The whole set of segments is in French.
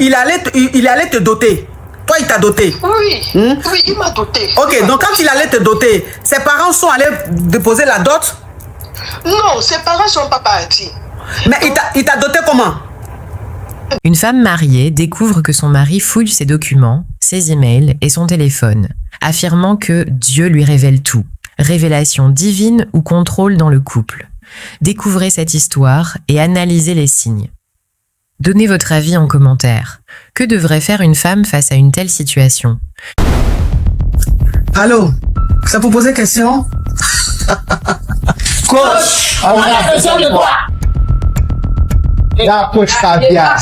il allait te doter. Toi, il t'a doté. Oui, oui, il m'a doté. Ok, donc quand il allait te doter, ses parents sont allés déposer la dot? Non, ses parents ne sont pas partis. Mais il t'a doté comment? Une femme mariée découvre que son mari fouille ses documents, ses emails et son téléphone, affirmant que Dieu lui révèle tout. Révélation divine ou contrôle dans le couple. Découvrez cette histoire et analysez les signes. Donnez votre avis en commentaire. Que devrait faire une femme face à une telle situation? Allô, ça vous poser question? Coach, on a besoin de quoi? La coach caviar.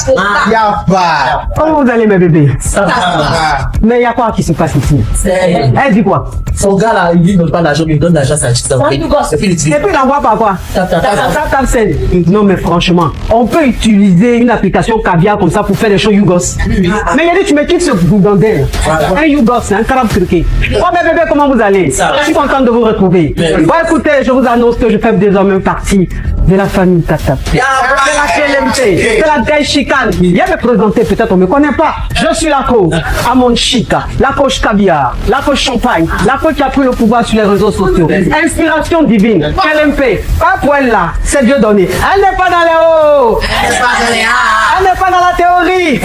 Y'a pas. Comment vous allez, mes bébés? Ça va. Mais il y a quoi qui se passe ici? Elle dit quoi? Son gars là, il dit donne pas l'argent, il donne l'argent à sa chute. Et puis il n'envoie pas quoi? Non, mais franchement, on peut utiliser une application caviar comme ça pour faire des choses Yougos. Mais il y a dit, tu me quittes ce boudandel. Un Yougos, c'est un carabe turqué. Oh, mes bébés, comment vous allez? Je suis content de vous retrouver. Bon, écoutez, je vous annonce que je fais désormais partie de la famille Tata. C'est la KLMT, c'est la Gaï Chicane. Viens me présenter, peut-être on ne me connaît pas. Je suis la coach, Amon Chica, la coach caviar, la coach champagne, la coach qui a pris le pouvoir sur les réseaux sociaux. Inspiration divine, KLMP, pas pour elle là, c'est Dieu donné. Elle n'est pas dans les hauts, elle n'est pas dans la théorie.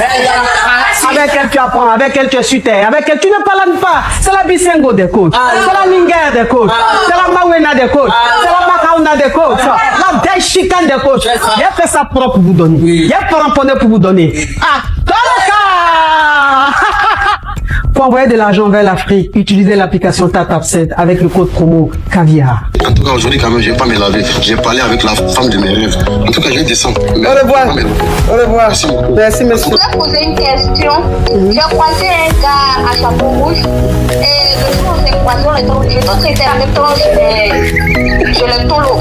Avec elle tu apprends, avec elle tu es sur terre, avec elle tu ne parles pas. C'est la Bisengo des coachs, c'est la Lingère des coachs, c'est la Mawena des coachs, c'est la Makauna des coachs, la Gaï Chicane des coachs. Il a fait ça propre pour vous donner. Il a fait ramponner pour vous donner. Ah, pour envoyer de l'argent vers l'Afrique, utilisez l'application TapTapSend avec le code promo caviar. En tout cas, aujourd'hui, quand même, je vais pas me laver. J'ai parlé avec la femme de mes rêves. En tout cas, je vais descendre. Au revoir. Au revoir. Merci beaucoup. Merci, Je monsieur. voulais poser une question. J'ai croisé un gars à chapeau rouge et le jour où j'ai croisé, j'ai d'autres été avec toi chez le Tolo.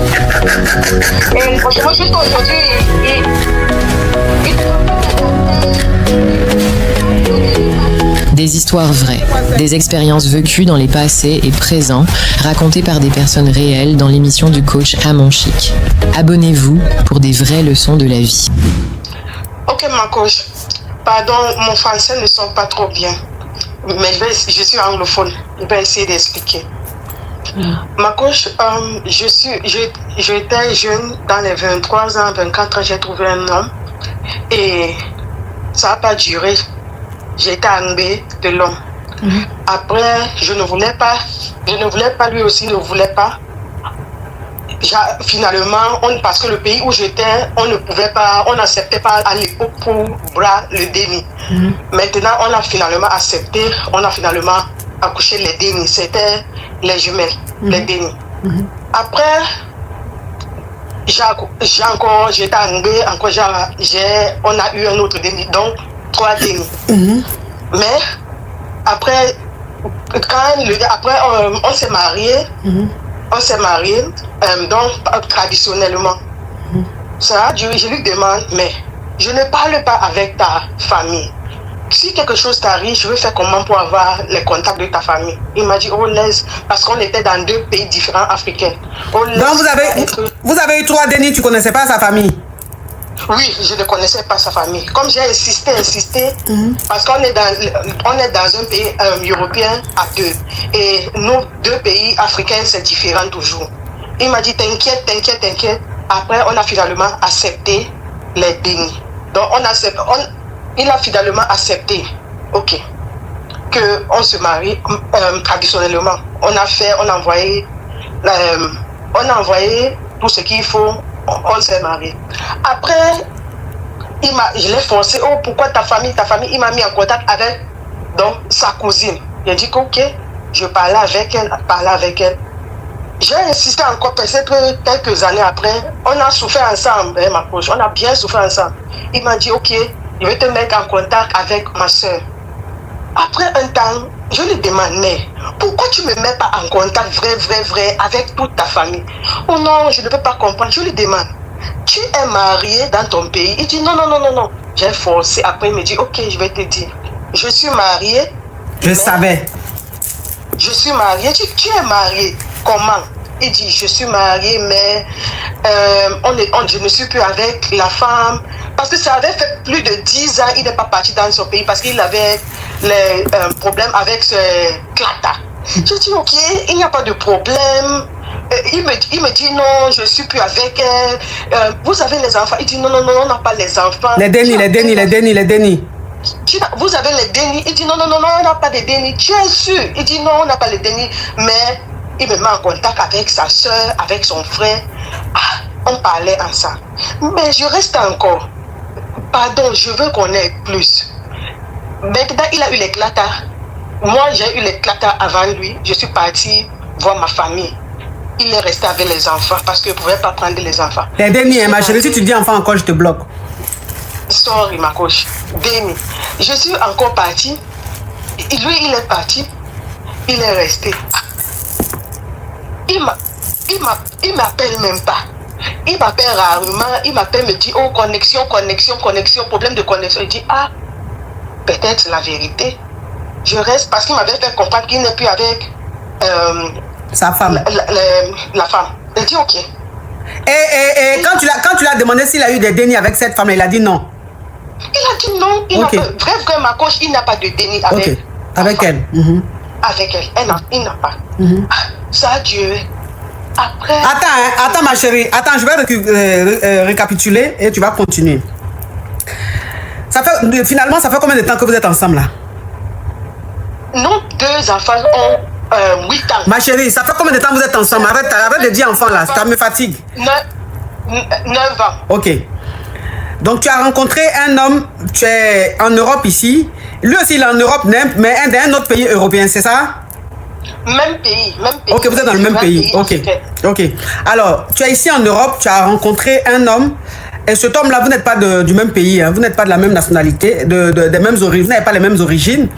Et franchement, juste aujourd'hui, Des histoires vraies, des expériences vécues dans les passés et présents, racontées par des personnes réelles dans l'émission du coach Amon Chic. Abonnez-vous pour des vraies leçons de la vie. Ok, ma coach. Pardon, mon français ne sont pas trop bien. Mais je suis anglophone. Je vais essayer d'expliquer. Ma coach, j'étais jeune, dans les 23 ans, 24 ans, j'ai trouvé un homme. Et ça n'a pas duré. J'étais enlevée de l'homme. Après, je ne voulais pas, lui aussi ne voulait pas. Finalement, parce que le pays où j'étais, on ne pouvait pas, on n'acceptait pas à l'époque pour le déni. Maintenant, on a finalement accepté, on a finalement accouché les dénis. C'était les jumelles, les dénis. Après, j'étais enlevée, on a eu un autre déni, donc 3 dénis. Mais après, on s'est mariés. On s'est mariés, donc traditionnellement. Ça a duré, je lui demande, mais je ne parle pas avec ta famille. Si quelque chose t'arrive, je veux faire comment pour avoir les contacts de ta famille. Il m'a dit, oh laisse, parce qu'on était dans 2 pays différents africains. Oh, Donc vous avez eu 3 dénis, tu ne connaissais pas sa famille? Oui, je ne connaissais pas sa famille. Comme j'ai insisté, parce qu'on est dans un pays européen à 2. Et nos 2 pays africains, c'est différent toujours. Il m'a dit, t'inquiète. Après, on a finalement accepté les dénis. Donc, il a finalement accepté, ok, qu'on se marie traditionnellement. On a envoyé tout ce qu'il faut. On s'est marié. Après, je l'ai forcé. Oh, pourquoi ta famille? Il m'a mis en contact avec sa cousine. Il a dit ok, je parlais avec elle. J'ai insisté encore, peut-être quelques années après. On a souffert ensemble, ma coach. On a bien souffert ensemble. Il m'a dit ok, je vais te mettre en contact avec ma soeur. Après un temps, je lui demande, mais pourquoi tu ne me mets pas en contact vrai avec toute ta famille? Oh non, je ne peux pas comprendre. Je lui demande, tu es marié dans ton pays? Il dit non. J'ai forcé. Après, il me dit, ok, je vais te dire. Je suis marié. Je savais. Je suis marié. Tu es marié. Comment? Il dit, je suis marié, mais je ne suis plus avec la femme Parce que ça avait fait plus de 10 ans, il n'est pas parti dans son pays parce qu'il avait les problèmes avec ce Clata. Je dis, ok, il n'y a pas de problème. Il me dit, non, je ne suis plus avec elle. Vous avez les enfants? Il dit, non, on n'a pas les enfants. Les dénis. Vous avez les dénis? Il dit, non, on n'a pas de dénis. Tu es sûr? Il dit, non, on n'a pas les dénis. Mais il me met en contact avec sa soeur, avec son frère. On parlait ensemble. Mais je reste encore. Pardon, je veux qu'on ait plus. Maintenant, il a eu l'éclata. Moi, j'ai eu l'éclata avant lui. Je suis partie voir ma famille. Il est resté avec les enfants parce qu'il ne pouvait pas prendre les enfants. Les dénis, ma chérie, si tu dis enfant encore, je te bloque. Sorry, ma coach. Déni. Je suis encore partie. Lui, il est parti. Il est resté. Il m'appelle même pas. Il m'appelle rarement. Il m'appelle, me dit, oh, connexion, problème de connexion. Il dit, peut-être la vérité. Je reste parce qu'il m'avait fait comprendre qu'il n'est plus avec sa femme. La femme. Il dit, ok. Et quand tu l'as demandé s'il a eu des dénis avec cette femme, il a dit non. Il a dit non. Il n'a pas, vrai, ma coach, il n'a pas de déni avec, avec elle. Avec elle. Il n'a pas. Ça a duré. Après... Attends, ma chérie. Attends, je vais récapituler et tu vas continuer. Finalement, ça fait combien de temps que vous êtes ensemble là? Nos 2 enfants ont 8 ans. Ma chérie, ça fait combien de temps que vous êtes ensemble? Arrête de dire enfant là, ça me fatigue. 9 ans. Ok. Donc tu as rencontré un homme, tu es en Europe ici. Lui aussi il est en Europe, mais d'un autre pays européen, c'est ça? Même pays. Ok, vous êtes dans le même pays. Ok. Alors, tu es ici en Europe, tu as rencontré un homme. Et cet homme-là, vous n'êtes pas du même pays, hein, vous n'êtes pas de la même nationalité, des mêmes origines, vous n'avez pas les mêmes origines.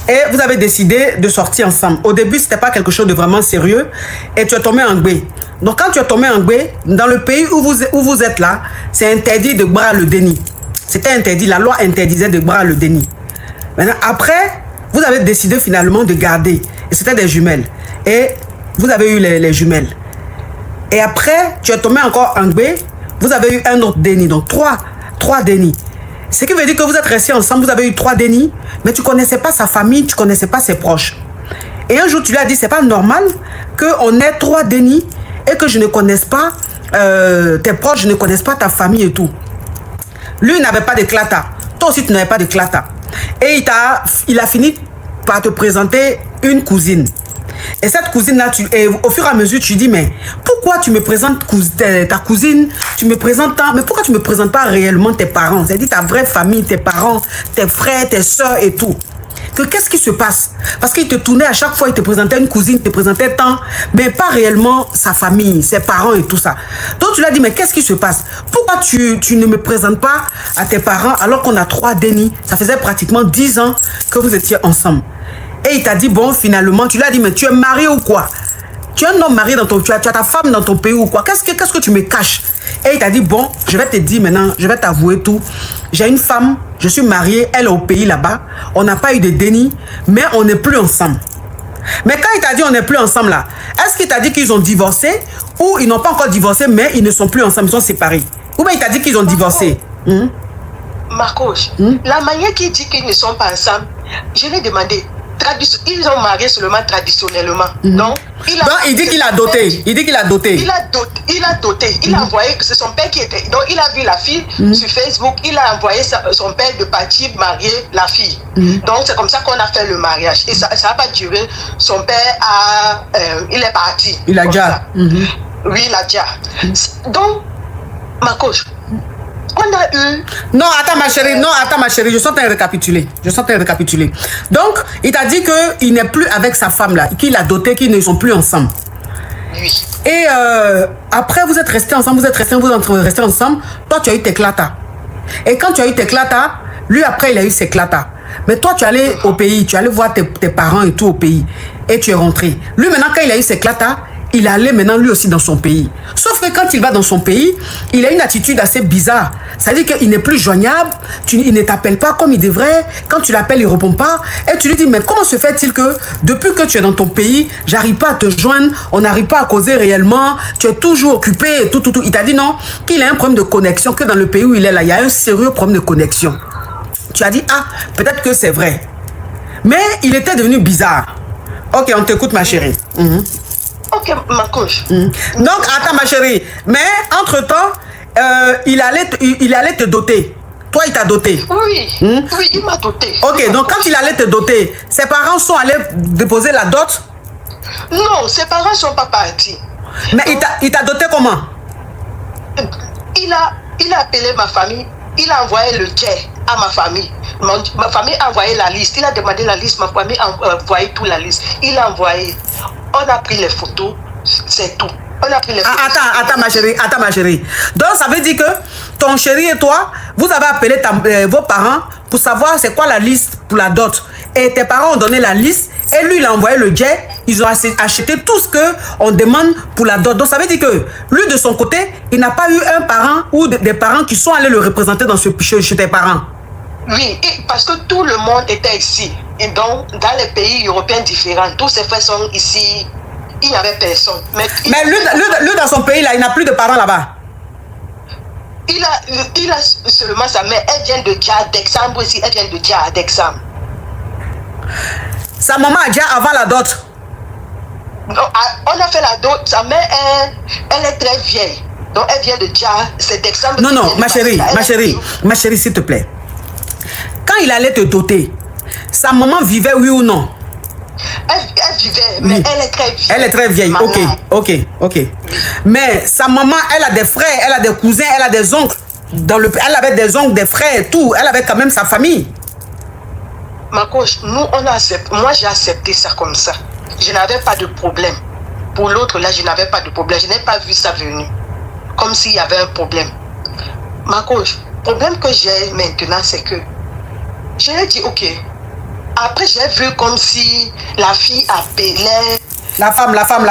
Et vous avez décidé de sortir ensemble. Au début, ce n'était pas quelque chose de vraiment sérieux. Et tu es tombé en gbé. Donc, quand tu es tombé en gbé, dans le pays où vous êtes là, c'est interdit de boire le déni. C'était interdit, la loi interdisait de boire le déni. Maintenant, après, vous avez décidé finalement de garder. Et c'était des jumelles. Et vous avez eu les jumelles. Et après, tu es tombé encore en gbé. Vous avez eu un autre déni, donc 3 dénis. Ce qui veut dire que vous êtes restés ensemble, vous avez eu 3 dénis, mais tu ne connaissais pas sa famille, tu ne connaissais pas ses proches. Et un jour, tu lui as dit, c'est pas normal qu'on ait 3 dénis et que je ne connaisse pas tes proches, je ne connaisse pas ta famille et tout. Lui n'avait pas de clata. Toi aussi, tu n'avais pas de clata. Et il a fini par te présenter une cousine. Et cette cousine-là, au fur et à mesure, tu dis, mais pourquoi tu me présentes ta cousine, tu me présentes mais pourquoi tu ne me présentes pas réellement tes parents? C'est-à-dire ta vraie famille, tes parents, tes frères, tes soeurs et tout. Qu'est-ce qui se passe? Parce qu'il te tournait à chaque fois, il te présentait une cousine, il te présentait tant, mais pas réellement sa famille, ses parents et tout ça. Donc tu lui as dit, mais qu'est-ce qui se passe? Pourquoi tu ne me présentes pas à tes parents alors qu'on a 3 dénis? Ça faisait pratiquement 10 ans que vous étiez ensemble. Et il t'a dit, bon, finalement, tu lui as dit, mais tu es marié ou quoi? Tu es un homme marié tu as ta femme dans ton pays ou quoi? Qu'est-ce que tu me caches? Et il t'a dit, bon, je vais te dire maintenant, je vais t'avouer tout. J'ai une femme, je suis marié, elle est au pays là-bas. On n'a pas eu de déni, mais on n'est plus ensemble. Mais quand il t'a dit on n'est plus ensemble là, est-ce qu'il t'a dit qu'ils ont divorcé ou ils n'ont pas encore divorcé, mais ils ne sont plus ensemble, ils sont séparés? Ou bien il t'a dit qu'ils ont divorcé? Marcos, la manière qu'il dit qu'ils ne sont pas ensemble, je l'ai demandé. Ils ont marié seulement traditionnellement. Donc, il dit qu'il a doté. Il dit qu'il a doté. Il a doté. Il a envoyé, c'est son père qui était. Donc, il a vu la fille sur Facebook. Il a envoyé son père de partir marier la fille. Donc, c'est comme ça qu'on a fait le mariage. Et ça n'a pas duré. Son père il est parti. Il a déjà. Oui, il a déjà. Donc, ma coach, on a eu... Non, attends ma chérie, je suis en train de récapituler. Donc, il t'a dit qu'il n'est plus avec sa femme là, qu'il a doté, qu'ils ne sont plus ensemble. Oui. Et après, vous êtes restés ensemble, vous êtes restés ensemble. Toi, tu as eu tes clatas. Et quand tu as eu tes clatas, lui après, il a eu ses clatas. Mais toi, tu es allé au pays, tu es allé voir tes parents et tout au pays. Et tu es rentré. Lui, maintenant, quand il a eu ses clatas, il allait maintenant lui aussi dans son pays. Sauf que que quand il va dans son pays, il a une attitude assez bizarre. C'est-à-dire qu'il n'est plus joignable, il ne t'appelle pas comme il devrait. Quand tu l'appelles, il ne répond pas. Et tu lui dis, mais comment se fait-il que depuis que tu es dans ton pays, j'arrive pas à te joindre, on n'arrive pas à causer réellement, tu es toujours occupé et tout. Il t'a dit non, qu'il a un problème de connexion, que dans le pays où il est là, il y a un sérieux problème de connexion. Tu as dit, ah, peut-être que c'est vrai. Mais il était devenu bizarre. Ok, on t'écoute, ma chérie. Ok, ma coach. Donc, attends, ma chérie. Mais, entre-temps, il allait te doter. Toi, il t'a doté. Oui, oui, il m'a doté. Ok, donc quand il allait te doter, ses parents sont allés déposer la dot? Non, ses parents ne sont pas partis. Mais il t'a doté comment? Il a appelé ma famille, il a envoyé le jet à ma famille. Ma famille a envoyé la liste, il a demandé la liste, ma famille a envoyé toute la liste. Il a envoyé, on a pris les photos, c'est tout. On a pris les photos. Attends ma chérie. Donc ça veut dire que ton chéri et toi, vous avez appelé vos parents pour savoir c'est quoi la liste pour la dot. Et tes parents ont donné la liste et lui il a envoyé le jet. Ils ont acheté tout ce qu'on demande pour la dot. Donc ça veut dire que lui de son côté, il n'a pas eu un parent ou des parents qui sont allés le représenter dans chez tes parents. Oui, parce que tout le monde était ici. Et donc, dans les pays européens différents, tous ses frères sont ici. Il n'y avait personne. Mais lui, dans son pays, là, il n'a plus de parents là-bas. Il a seulement sa mère. Elle vient de Dja d'Exemple aussi. Elle vient de Dja d'Exemple. Sa maman a déjà avant la dot. Non, on a fait la dot. Sa mère, elle est très vieille. Donc, elle vient de Dja. C'est d'Exemple. Non, ma chérie, s'il te plaît. Quand il allait te doter, sa maman vivait, oui ou non? Elle vivait, mais oui. Elle est très vieille. Elle est très vieille, ok. Mais sa maman, elle a des frères, elle a des cousins, elle a des oncles. Elle avait des oncles, des frères et tout. Elle avait quand même sa famille. Ma coach, moi j'ai accepté ça comme ça. Je n'avais pas de problème. Pour l'autre, là, je n'avais pas de problème. Je n'ai pas vu ça venir. Comme s'il y avait un problème. Ma coach, le problème que j'ai maintenant, c'est que je lui ai dit, ok. Après, j'ai vu comme si la fille appelait. La femme. La femme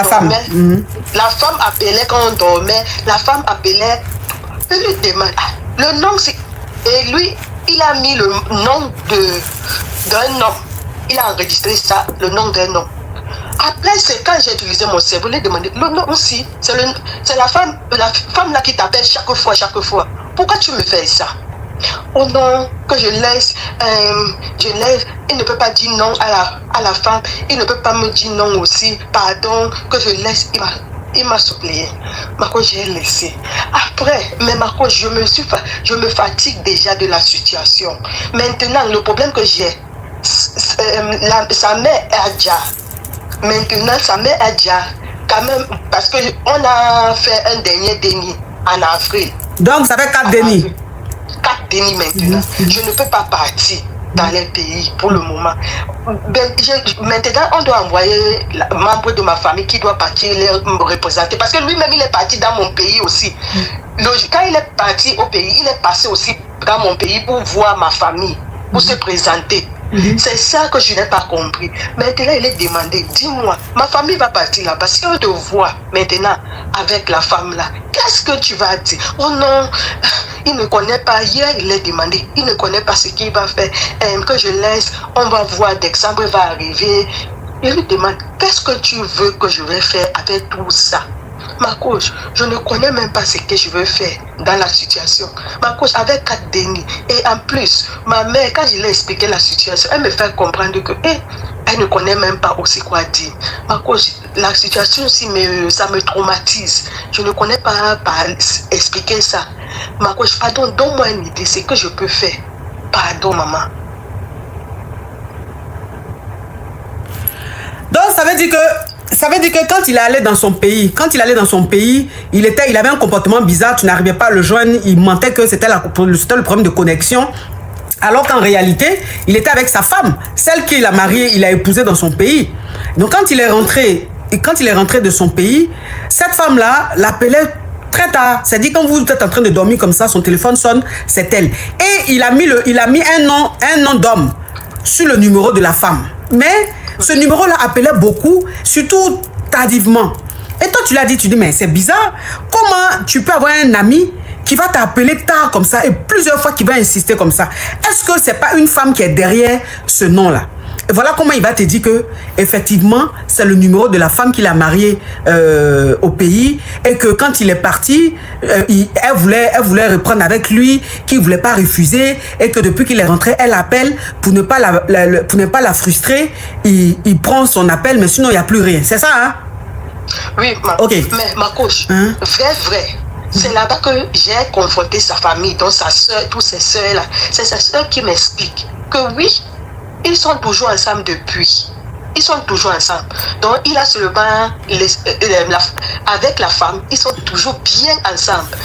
appelait quand on dormait. La femme appelait. Je lui demande, le nom, c'est. Et lui, il a mis le nom d'un homme. Il a enregistré ça, le nom d'un homme. Après, c'est quand j'ai utilisé mon cerveau, je lui ai demandé, le nom aussi, c'est la femme là qui t'appelle chaque fois. Pourquoi tu me fais ça? Oh non, que je laisse, il ne peut pas dire non à la femme, il ne peut pas me dire non aussi, pardon, que je laisse, il m'a supplié. Marco, j'ai laissé. Après, mais Marco, je me fatigue déjà de la situation. Maintenant, le problème que j'ai, sa mère est à Dja. Maintenant, sa mère est à Dja. Quand même, parce qu'on a fait un dernier déni en avril. Donc, ça fait 4 dénis. 4 dénis maintenant. Je ne peux pas partir dans les pays pour le moment. Maintenant, on doit envoyer un membre de ma famille qui doit partir les représenter. Parce que lui-même, il est parti dans mon pays aussi. Quand il est parti au pays, il est passé aussi dans mon pays pour voir ma famille, pour se présenter. C'est ça que je n'ai pas compris. Maintenant, il est demandé, dis-moi, ma famille va partir là-bas. Si on te voit maintenant avec la femme là, qu'est-ce que tu vas dire? Oh non, il ne connaît pas. Hier, il est demandé, il ne connaît pas ce qu'il va faire. Que je laisse, on va voir, d'exemple va arriver. Il lui demande, qu'est-ce que tu veux que je vais faire avec tout ça? Ma coach, je ne connais même pas ce que je veux faire dans la situation. Ma coach, avec 4 dénis. Et en plus, ma mère, quand je lui ai expliqué la situation, elle me fait comprendre que elle ne connaît même pas aussi quoi dire. Ma coach, la situation aussi, ça me traumatise. Je ne connais pas expliquer ça. Ma coach, pardon, donne-moi une idée, c'est que je peux faire. Pardon, maman. Donc, ça veut dire que quand il allait dans son pays, il avait un comportement bizarre, tu n'arrivais pas à le joindre, il mentait que c'était le problème de connexion. Alors qu'en réalité, il était avec sa femme, celle qu'il a mariée, il a épousée dans son pays. Donc quand il est rentré de son pays, cette femme-là l'appelait très tard. C'est-à-dire quand vous êtes en train de dormir comme ça, son téléphone sonne, c'est elle. Et il a mis un nom d'homme sur le numéro de la femme. Mais ce numéro-là appelait beaucoup, surtout tardivement. Et toi, tu l'as dit, tu dis, mais c'est bizarre. Comment tu peux avoir un ami qui va t'appeler tard comme ça et plusieurs fois qui va insister comme ça? Est-ce que c'est pas une femme qui est derrière ce nom-là? Et voilà comment il va te dire que effectivement c'est le numéro de la femme qu'il a mariée au pays et que quand il est parti, elle voulait reprendre avec lui, qu'il ne voulait pas refuser et que depuis qu'il est rentré, elle appelle pour ne pas la frustrer. Il prend son appel, mais sinon il n'y a plus rien. C'est ça, hein? Oui, mais ma coach, vrai. C'est là-bas que j'ai confronté sa famille, donc sa soeur, tous ses soeurs-là. C'est sa soeur qui m'explique que oui, ils sont toujours ensemble depuis. Ils sont toujours ensemble. Donc, il a seulement... avec la femme, ils sont toujours bien ensemble.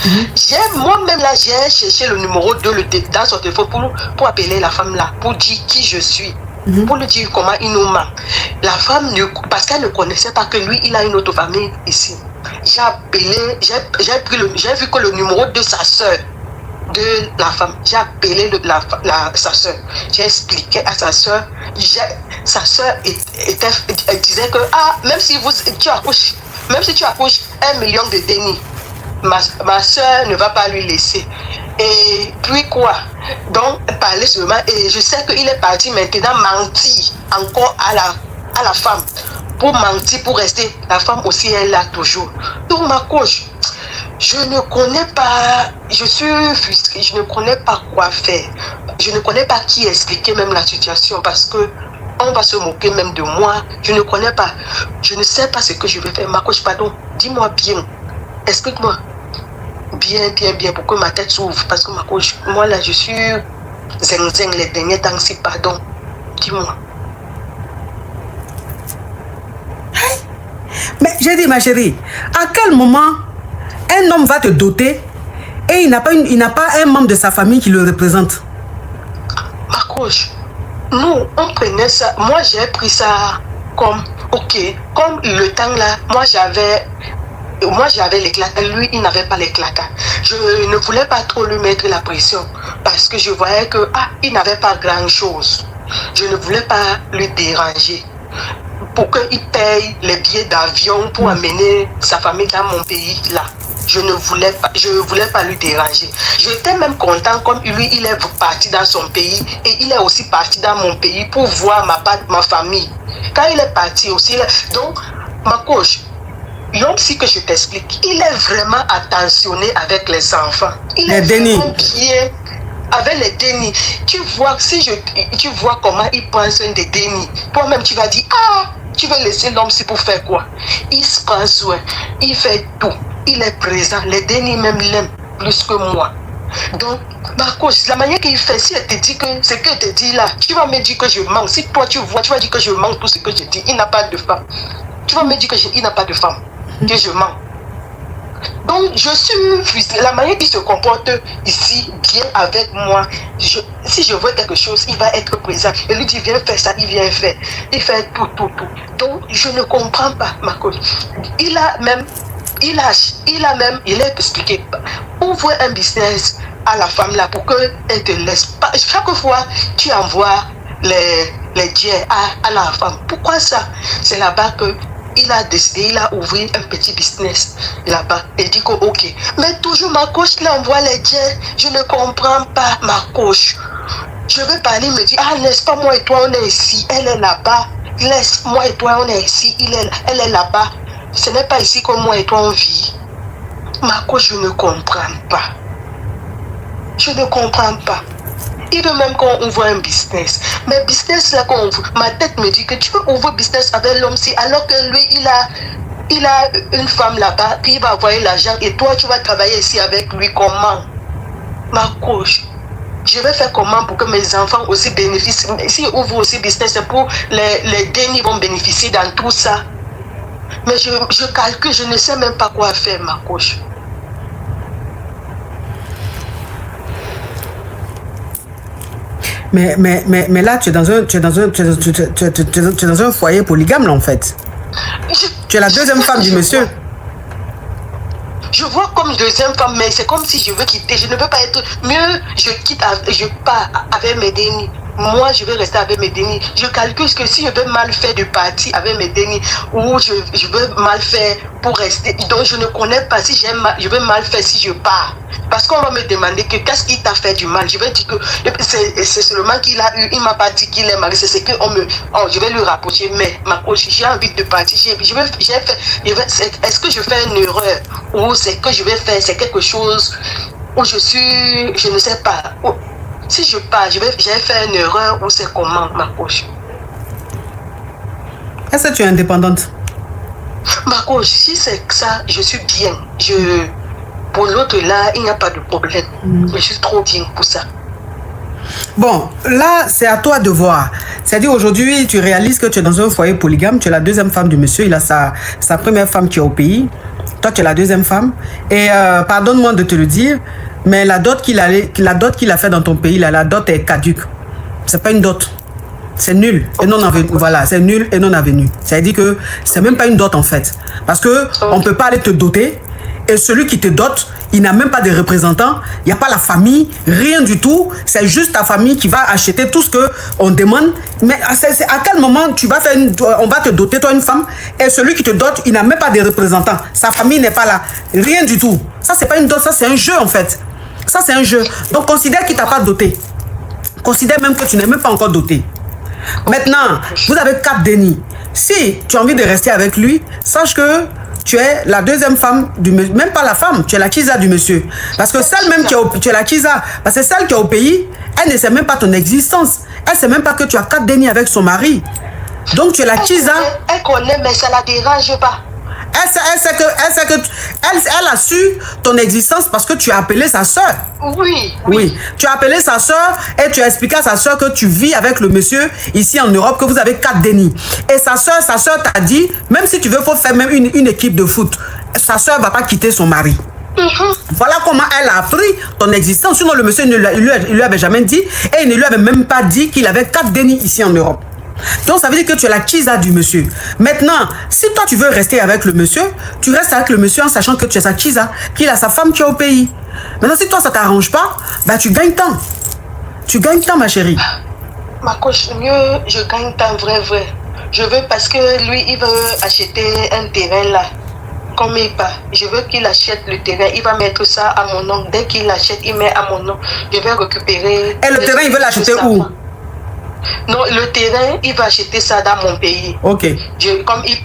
Moi-même, là, j'ai cherché le numéro 2 dans son téléphone pour appeler la femme là, pour dire qui je suis. Pour lui dire comment il nous ment. La femme, parce qu'elle ne connaissait pas que lui, il a une autre famille ici. J'ai appelé, j'ai vu que le numéro de sa soeur, de la femme, j'ai appelé sa soeur. J'ai expliqué à sa soeur. Sa soeur disait que même si tu accouches 1 million de déni, ma soeur ne va pas lui laisser. Et puis quoi? Donc, parler seulement. Et je sais qu'il est parti maintenant mentir encore à la femme. Pour mentir, pour rester. La femme aussi, elle est là toujours. Donc, ma coach, je ne connais pas, je suis frustrée, je ne connais pas quoi faire. Je ne connais pas qui expliquer même la situation parce que on va se moquer même de moi. Je ne connais pas. Je ne sais pas ce que je vais faire. Ma coach, pardon, dis-moi bien. Explique-moi. Bien, pour que ma tête s'ouvre. Parce que ma coach, moi là, je suis zeng les derniers temps, si pardon. Dis-moi. Mais j'ai dit, ma chérie, à quel moment un homme va te doter et il n'a pas un membre de sa famille qui le représente? Ma coach, nous, on prenait ça. Moi, j'ai pris ça comme, ok, comme le temps là, moi j'avais l'éclat. Lui, il n'avait pas l'éclat. Je ne voulais pas trop lui mettre la pression parce que je voyais que, il n'avait pas grand-chose. Je ne voulais pas lui déranger pour qu'il paye les billets d'avion pour amener sa famille dans mon pays là. Je ne voulais pas lui déranger. J'étais même content comme lui, il est parti dans son pays et il est aussi parti dans mon pays pour voir ma famille. Quand il est parti aussi, donc, ma coach, l'homme si que je t'explique, il est vraiment attentionné avec les enfants. Il est vraiment bien avec les dénis. Tu vois comment il prend soin des dénis. Toi-même, tu vas dire, tu veux laisser l'homme si pour faire quoi? Il se prend soin, il fait tout. Il est présent. Les dénis même l'aiment plus que moi. Donc, ma coach, la manière qu'il fait, si elle te dit que ce que te dit là, tu vas me dire que je mens. Si toi tu vois, tu vas dire que je mens tout ce que je dis. Il n'a pas de femme. Tu vas me dire qu'il n'a pas de femme. Que je mens. Donc, je suis frustrée. La manière qu'il se comporte ici, bien avec moi, si je vois quelque chose, il va être présent. Et lui dit, viens faire ça, il vient faire. Il fait tout. Donc, je ne comprends pas, ma coach. Il a expliqué, ouvre un business à la femme là pour qu'elle te laisse pas. Chaque fois, tu envoies les dieux à la femme. Pourquoi ça? C'est là-bas que il a décidé, il a ouvert un petit business là-bas. Et dit que ok. Mais toujours ma coach, il envoie les dieux. Je ne comprends pas, ma coach. Je veux parler, il me dit, n'est-ce pas moi et toi, on est ici, elle est là-bas. Laisse moi et toi, on est ici, elle est là-bas. Ce n'est pas ici que moi et toi on vit. Ma coach, je ne comprends pas. Je ne comprends pas. Il veut même qu'on ouvre un business. Mais business là qu'on ouvre, ma tête me dit que tu veux ouvrir business avec l'homme-ci alors que lui, il a une femme là-bas, puis il va envoyer l'argent et toi, tu vas travailler ici avec lui. Comment? Ma coach, je vais faire comment pour que mes enfants aussi bénéficient? S'ils ouvrent aussi business, c'est pour les dénis vont bénéficier dans tout ça. Mais je calcule, je ne sais même pas quoi faire, ma coach. Mais là, tu es dans un foyer polygame, là, en fait. Tu es la deuxième femme du monsieur. Je vois comme deuxième femme, mais c'est comme si je veux quitter. Je ne veux pas être mieux. Je quitte, je pars avec mes dénis. moi, je vais rester avec mes dénis. Je calcule que si je veux mal faire de partie avec mes dénis, ou je veux mal faire pour rester, donc je ne connais pas si je vais mal faire si je pars. Parce qu'on va me demander que qu'est-ce qui t'a fait du mal. Je vais dire que c'est seulement qu'il a eu, il m'a pas dit qu'il est marié, c'est ce que je vais lui rapprocher. Mais ma coach, j'ai envie de partir. Est-ce que je fais une erreur ou c'est que je vais faire, c'est quelque chose où je ne sais pas. Si je pars, j'ai fait une erreur ou c'est comment, ma coach? Est-ce que tu es indépendante? Ma coach, si c'est ça, je suis bien. Pour l'autre là, il n'y a pas de problème. Je suis trop bien pour ça. Bon, là, c'est à toi de voir. C'est-à-dire, aujourd'hui, tu réalises que tu es dans un foyer polygame. Tu es la deuxième femme du monsieur. Il a sa première femme qui est au pays. Toi, tu es la deuxième femme. Et pardonne-moi de te le dire, mais la dot qu'il a fait dans ton pays, là, la dot est caduque. C'est pas une dot. C'est nul et non avenu. Voilà, c'est nul et non avenu. C'est-à-dire que c'est même pas une dot en fait. Parce que on peut pas aller te doter. Et celui qui te dote, il n'a même pas de représentant, il n'y a pas la famille, rien du tout. C'est juste ta famille qui va acheter tout ce qu'on demande. Mais à quel moment on va te doter, toi, une femme, et celui qui te dote, il n'a même pas de représentant. Sa famille n'est pas là. Rien du tout. Ça, c'est pas une dot, ça, c'est un jeu, en fait. Ça, c'est un jeu. Donc, considère qu'il ne t'a pas doté. Considère même que tu n'es même pas encore doté. Maintenant, vous avez 4 dénis. Si tu as envie de rester avec lui, sache que tu es la deuxième femme du monsieur, même pas la femme, tu es la Kiza du monsieur. Parce que celle même tu es la Kiza, parce que celle qui est au pays, elle ne sait même pas ton existence. Elle ne sait même pas que tu as 4 dénis avec son mari. Donc tu es la Kiza. Elle connaît, mais ça la dérange pas. Elle a su ton existence parce que tu as appelé sa soeur. Oui. Tu as appelé sa soeur et tu as expliqué à sa soeur que tu vis avec le monsieur ici en Europe, que vous avez 4 dénis. Et sa soeur t'a dit, même si tu veux, faut faire même une équipe de foot. Sa soeur ne va pas quitter son mari. Voilà comment elle a appris ton existence. Sinon, le monsieur ne lui avait jamais dit et il ne lui avait même pas dit qu'il avait 4 dénis ici en Europe. Donc ça veut dire que tu es la Kiza du monsieur. Maintenant, si toi tu veux rester avec le monsieur, tu restes avec le monsieur en sachant que tu es sa Kiza, qu'il a sa femme qui est au pays. Maintenant, si toi ça t'arrange pas, bah tu gagnes temps. Tu gagnes temps, ma chérie. Ma coach, mieux je gagne temps, vrai. Je veux parce que lui, il veut acheter un terrain là. Comme il part, je veux qu'il achète le terrain. Il va mettre ça à mon nom. Dès qu'il l'achète, il met à mon nom. Je vais récupérer. Et le terrain, il veut l'acheter où? Non, le terrain, il va acheter ça dans mon pays. Ok. Comme il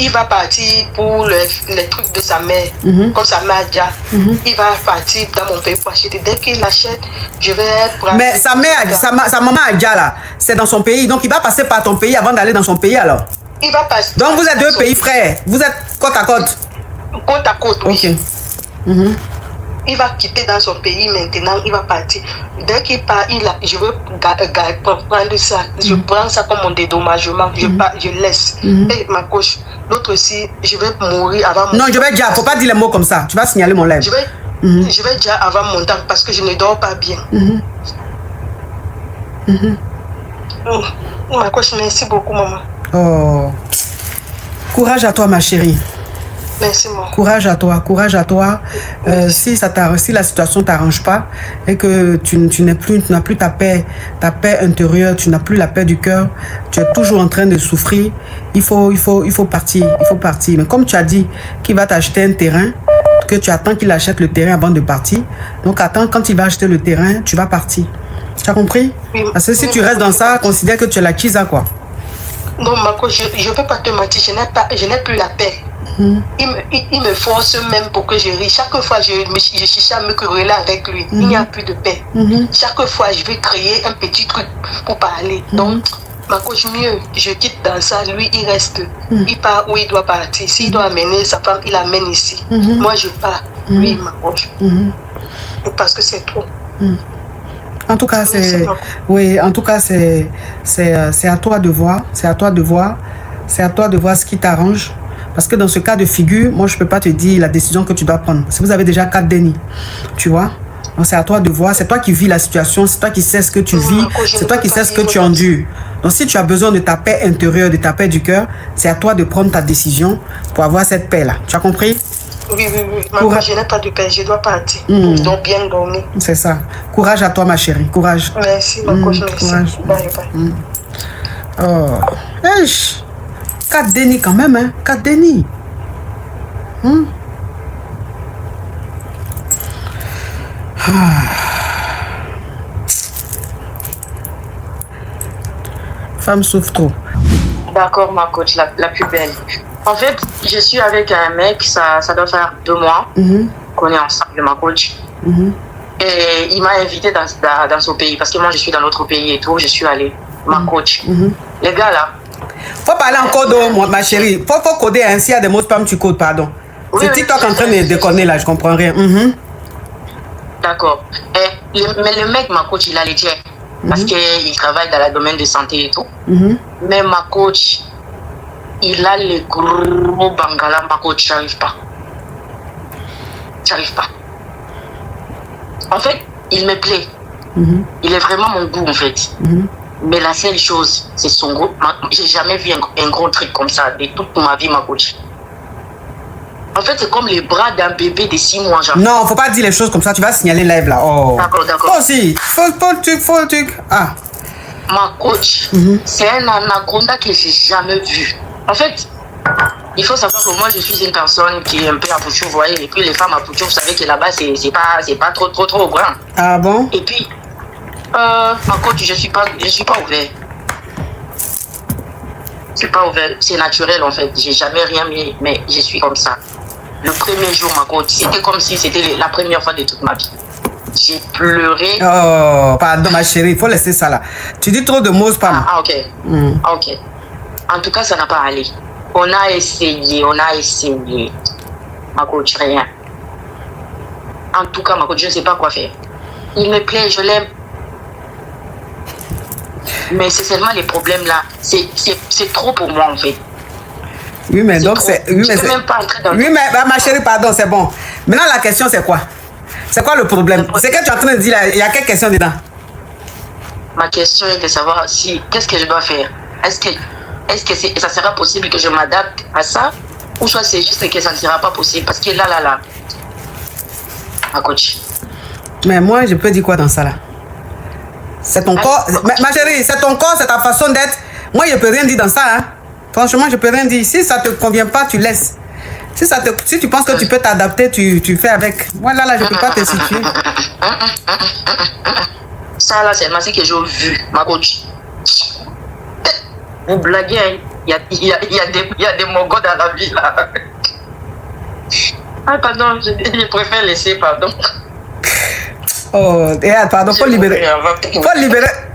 va partir pour les trucs de sa mère. Comme sa mère déjà. Il va partir dans mon pays pour acheter. Dès qu'il l'achète, je vais prendre. Mais sa maman Adja là, c'est dans son pays. Donc il va passer par ton pays avant d'aller dans son pays alors. Il va passer. Donc vous êtes 2 pays frères. Vous êtes côte à côte. Côte à côte, oui. Ok. Il va quitter dans son pays maintenant, il va partir. Dès qu'il part, je veux prendre ça. Je prends ça comme mon dédommagement. Je laisse. Et ma coach, l'autre aussi, je vais mourir avant mon temps. Non, je vais déjà, faut pas dire les mots comme ça. Tu vas signaler mon lèvre. Je vais déjà avant mon temps parce que je ne dors pas bien. Ma coach, merci beaucoup, maman. Oh. Courage à toi, ma chérie. Merci, maman. Courage à toi, courage à toi. Si la situation t'arrange pas et que tu n'as plus ta paix intérieure, tu n'as plus la paix du cœur, tu es toujours en train de souffrir, il faut partir, Mais comme tu as dit qu'il va t'acheter un terrain, que tu attends qu'il achète le terrain avant de partir, donc attends, quand il va acheter le terrain, tu vas partir. Tu as compris? Parce que si tu restes dans ça, considère que tu es la Kiza, quoi. Non, Marco, je ne peux pas te mentir, je n'ai plus la paix. Il me force même pour que je rie. Chaque fois, je cherche à me quereller avec lui. Il n'y a plus de paix. Chaque fois, je vais créer un petit truc pour parler. Donc, ma coach, mieux, je quitte dans ça. Lui, il reste. Il part où il doit partir. S'il doit amener sa femme, il l'amène ici. Moi, je pars. Oui, ma coach. Parce que c'est trop. En tout cas, c'est à toi de voir. C'est à toi de voir ce qui t'arrange. Parce que dans ce cas de figure, moi, je ne peux pas te dire la décision que tu dois prendre. Si vous avez déjà 4 dénis, tu vois. Donc, c'est à toi de voir. C'est toi qui vis la situation. C'est toi qui sais ce que tu vis. C'est toi qui sais ce que tu endures. Donc, si tu as besoin de ta paix intérieure, de ta paix du cœur, c'est à toi de prendre ta décision pour avoir cette paix-là. Tu as compris? Oui. Courage. Je n'ai pas de pain, je dois partir. Donc bien dormir. C'est ça. Courage à toi, ma chérie. Courage. Merci, ma coach. Merci. Courage. Bye. Oh. Eish. 4 dénis quand même, hein. 4 dénis. Femme souffre trop. D'accord, ma coach, la plus belle. En fait, je suis avec un mec, ça doit faire 2 mois qu'on est ensemble, ma coach. Et il m'a invité dans son pays, parce que moi je suis dans l'autre pays et tout, je suis allée, ma coach. Les gars là. Faut parler en code, ma chérie. Faut coder, hein. S'il y a des mots spam, tu codes, pardon. C'est TikTok en train de déconner là, je comprends rien. D'accord. Mais le mec, ma coach, il a les tiens. Parce qu'il travaille dans le domaine de santé et tout. Mais ma coach, il a les gros bangala, ma coach, j'arrive pas. En fait, il me plaît. Il est vraiment mon goût, en fait. Mais la seule chose, c'est son goût. J'ai jamais vu un gros truc comme ça de toute ma vie, ma coach. En fait, c'est comme les bras d'un bébé de 6 mois, genre. Non, faut pas dire les choses comme ça, tu vas signaler live là. Oh. D'accord. Toi aussi, faut le truc. Ah. Ma coach, c'est un anaconda que j'ai jamais vu. En fait, il faut savoir que moi, je suis une personne qui est un peu à Pouchou, vous voyez. Et puis, les femmes à Pouchou, vous savez que là-bas, c'est pas trop grand. Ah bon? Et puis, ma coach, je suis pas ouvert. C'est pas ouvert, c'est naturel en fait. J'ai jamais rien mis, mais je suis comme ça. Le premier jour, ma coach, c'était comme si c'était la première fois de toute ma vie. J'ai pleuré. Oh, pardon ma chérie, il faut laisser ça là. Tu dis trop de mots spam. Ok. Ok. En tout cas, ça n'a pas allé. On a essayé. Ma coach, rien. En tout cas, ma coach, je ne sais pas quoi faire. Il me plaît, je l'aime. Mais c'est seulement les problèmes là. C'est trop pour moi en fait. Oui, mais donc c'est. Oui, mais même pas entrer dans ma chérie, pardon, c'est bon. Maintenant, la question, c'est quoi? C'est quoi le problème? C'est que tu es en train de dire là, il y a quelle question dedans? Ma question est de savoir qu'est-ce que je dois faire? Est-ce que ça sera possible que je m'adapte à ça? Ou soit c'est juste que ça ne sera pas possible? Parce que là, ma coach. Mais moi, je peux dire quoi dans ça là? C'est ton corps. Ma chérie, c'est ton corps, c'est ta façon d'être. Moi, je peux rien dire dans ça. Hein. Franchement, je peux rien dire. Si ça te convient pas, tu laisses. Si tu penses que tu peux t'adapter, tu fais avec. Moi, là, je peux pas te situer. Ça, là, c'est le que j'ai vu, ma coach. Vous blaguez, hein. Il y a des mongols dans la vie, là. Ah, pardon, je préfère laisser, pardon. Oh, pardon, faut libérer.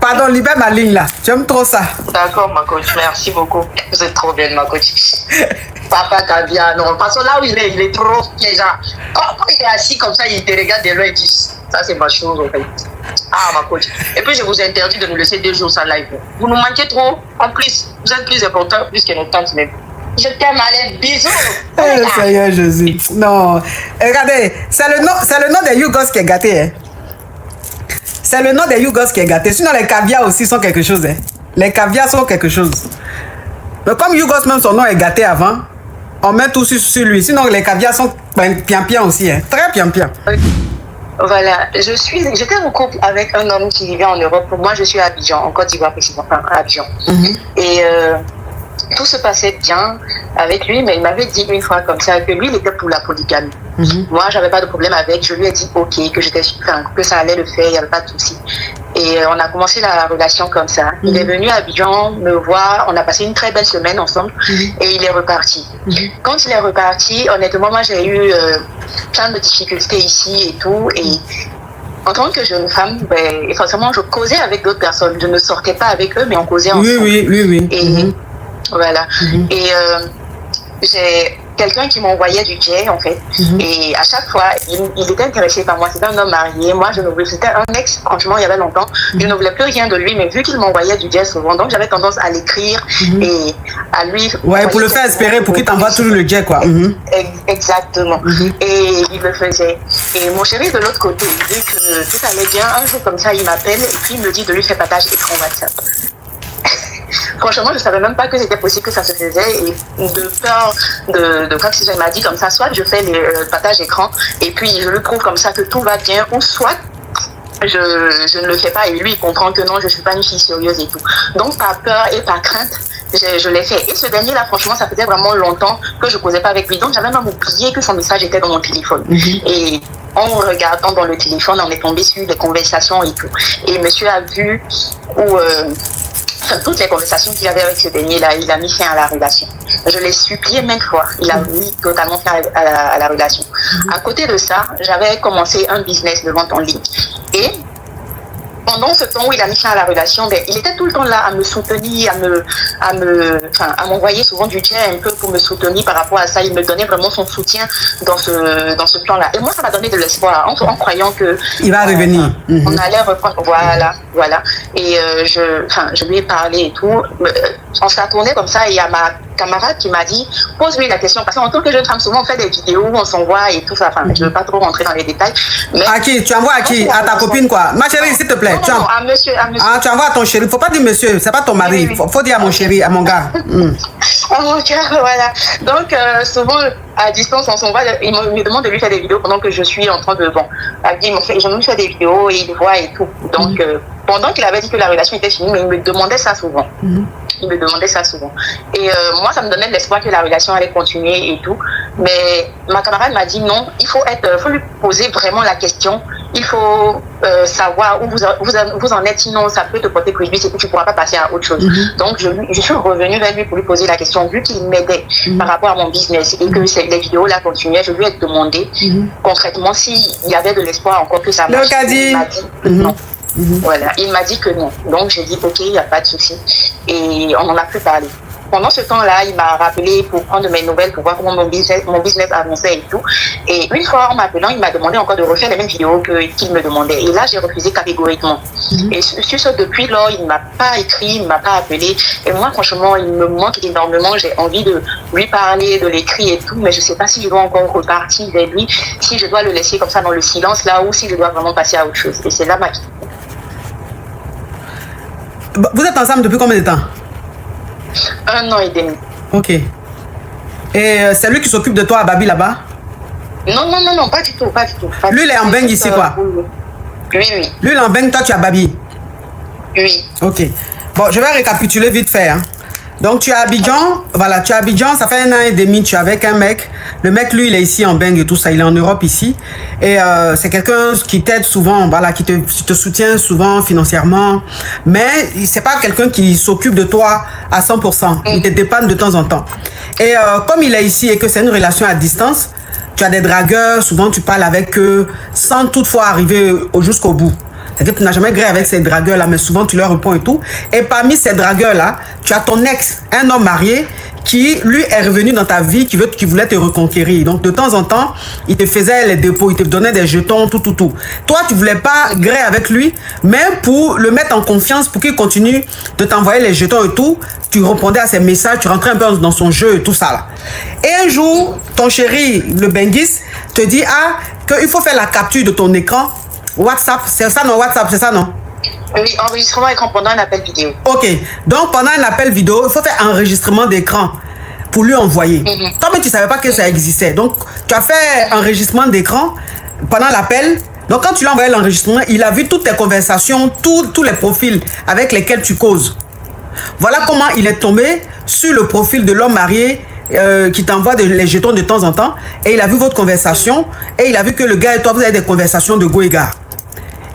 Pardon, libère ma ligne là. J'aime trop ça. D'accord, ma coach, merci beaucoup. Vous êtes trop bien, ma coach. Papa Kabia, non, parce que là où il est trop piégeant. Quand il est assis comme ça, il te regarde de loin et dit ça, c'est ma chose, en fait. Ah, ma coach. Et puis, je vous ai interdit de nous laisser 2 jours sans live. Vous nous manquez trop. En plus, vous êtes plus important, plus que notre tante même. Je t'aime, allez, bisous. Seigneur Jésus. Non. Regardez, c'est le nom des Yougos qui est gâté. Hein. C'est le nom des Yougos qui est gâté. Sinon, les caviars aussi sont quelque chose. Hein. Les caviars sont quelque chose. Mais comme Yougos, même son nom est gâté avant, on met tout sur lui. Sinon, les caviars sont pian-pian aussi. Hein. Très pian-pian. Voilà. J'étais en couple avec un homme qui vivait en Europe. Moi, je suis à Abidjan, en Côte d'Ivoire, précisément, à Abidjan. Et tout se passait bien avec lui, mais il m'avait dit une fois comme ça que lui, il était pour la polygamie. Moi, j'avais pas de problème avec. Je lui ai dit OK, que ça allait le faire, il n'y avait pas de souci. Et on a commencé la relation comme ça. Il est venu à Abidjan me voir. On a passé une très belle semaine ensemble et il est reparti. Quand il est reparti, honnêtement, moi, j'ai eu plein de difficultés ici et tout. Et en tant que jeune femme, forcément, je causais avec d'autres personnes. Je ne sortais pas avec eux, mais on causait ensemble. Oui. Et voilà. Et j'ai quelqu'un qui m'envoyait du jet, en fait. Et à chaque fois, il était intéressé par moi. C'était un homme marié. Moi, c'était un ex, franchement, il y avait longtemps. Je ne voulais plus rien de lui, mais vu qu'il m'envoyait du jet souvent, donc j'avais tendance à l'écrire et à lui... Ouais, pour le faire espérer, pour qu'il t'envoie toujours le jet, quoi. Exactement. Et il le faisait. Et mon chéri, de l'autre côté, vu que tout allait bien, un jour comme ça, il m'appelle et puis il me dit de lui faire partage écran WhatsApp. franchement, je savais même pas que c'était possible que ça se faisait. Et de peur de quoi que ce soit, il m'a dit comme ça, soit je fais le partage d'écran et puis je le prouve comme ça que tout va bien, ou soit je ne le fais pas et lui il comprend que non, je suis pas une fille sérieuse et tout. Donc par peur et par crainte, je l'ai fait. Et ce dernier là, franchement, ça faisait vraiment longtemps que je causais pas avec lui, donc j'avais même oublié que son message était dans mon téléphone. Et en regardant dans le téléphone, on est tombé sur des conversations et tout, et monsieur a vu où toutes les conversations qu'il avait avec ce dernier-là, il a mis fin à la relation. Je l'ai supplié maintes fois, il a mis totalement fin à la relation. À côté de ça, j'avais commencé un business de vente en ligne. Et pendant ce temps où il a mis fin à la relation, ben, il était tout le temps là à me soutenir, à m'envoyer souvent du tien un peu pour me soutenir par rapport à ça. Il me donnait vraiment son soutien dans ce plan-là. Et moi, ça m'a donné de l'espoir en croyant que il va revenir. On allait reprendre. Voilà. Et je lui ai parlé et tout. On s'est tourné comme ça et il y a ma camarade qui m'a dit, pose-lui la question, parce qu'en tant que jeune femme, souvent on fait des vidéos où on s'envoie et tout ça. Enfin, je ne veux pas trop rentrer dans les détails. Mais à qui? Tu envoies à qui? À ta copine, quoi? Ma chérie, s'il te plaît. Non, à monsieur. Ah, tu envoies à ton chéri. Faut pas dire monsieur, c'est pas ton mari. Oui. Faut dire à mon chéri, à mon gars. À mon gars, voilà. Donc, souvent, à distance, on s'envoie. Il me demande de lui faire des vidéos pendant que je suis en train de. Bon, je me fais des vidéos et il voit et tout. Donc, pendant qu'il avait dit que la relation était finie, mais il me demandait ça souvent. Il me demandait ça souvent. Et moi, ça me donnait de l'espoir que la relation allait continuer et tout. Mais ma camarade m'a dit non, il faut lui poser vraiment la question. Il faut savoir où vous en êtes, sinon ça peut te porter préjudice et que tu ne pourras pas passer à autre chose. Donc, je suis revenue vers lui pour lui poser la question, vu qu'il m'aidait par rapport à mon business et que les vidéos là continuaient. Je lui ai demandé concrètement s'il y avait de l'espoir encore que ça marche. Il m'a dit non. Voilà, il m'a dit que non. Donc j'ai dit ok, il n'y a pas de souci. Et on n'en a plus parlé. Pendant ce temps-là, il m'a rappelé pour prendre mes nouvelles, pour voir comment mon business avançait et tout. Et une fois en m'appelant, il m'a demandé encore de refaire les mêmes vidéos qu'il me demandait. Et là, j'ai refusé catégoriquement. Et sur ce, depuis lors, il ne m'a pas écrit, il ne m'a pas appelé. Et moi, franchement, il me manque énormément. J'ai envie de lui parler, de l'écrire et tout. Mais je ne sais pas si je dois encore repartir vers lui, si je dois le laisser comme ça dans le silence là, ou si je dois vraiment passer à autre chose. Et c'est là ma question. Vous êtes ensemble depuis combien de temps? 1 an et demi. Ok. Et c'est lui qui s'occupe de toi à Babi là-bas? Non, pas du tout. Lui, il est en Beng ici, quoi? Oui. Lui, il est en Beng, toi, tu es à Babi? Oui. Ok. Bon, je vais récapituler vite fait. Donc, tu es à Abidjan. Voilà, tu es à Abidjan, ça fait 1 an et demi, tu es avec un mec. Le mec, lui, il est ici en Beng et tout ça, il est en Europe ici. Et c'est quelqu'un qui t'aide souvent, voilà, qui te soutient souvent financièrement. Mais c'est pas quelqu'un qui s'occupe de toi à 100%. Il te dépanne de temps en temps. Et comme il est ici et que c'est une relation à distance, tu as des dragueurs, souvent tu parles avec eux sans toutefois arriver jusqu'au bout. C'est-à-dire que tu n'as jamais gré avec ces dragueurs-là, mais souvent tu leur réponds et tout. Et parmi ces dragueurs-là, tu as ton ex, un homme marié, qui lui est revenu dans ta vie, qui voulait te reconquérir. Donc de temps en temps, il te faisait les dépôts, il te donnait des jetons, tout. Toi, tu voulais pas gré avec lui, mais pour le mettre en confiance, pour qu'il continue de t'envoyer les jetons et tout, tu répondais à ses messages, tu rentrais un peu dans son jeu et tout ça là. Et un jour, ton chéri, le Benguis, te dit qu'il faut faire la capture de ton écran. WhatsApp, c'est ça non? WhatsApp, c'est ça non? Oui, enregistrement écran pendant un appel vidéo. Ok, donc pendant un appel vidéo, il faut faire enregistrement d'écran pour lui envoyer. Toi-même, tu ne savais pas que ça existait. Donc, tu as fait enregistrement d'écran pendant l'appel. Donc, quand tu lui as envoyé l'enregistrement, il a vu toutes tes conversations, tous les profils avec lesquels tu causes. Voilà comment il est tombé sur le profil de l'homme marié qui t'envoie les jetons de temps en temps. Et il a vu votre conversation. Et il a vu que le gars et toi, vous avez des conversations de go et gars.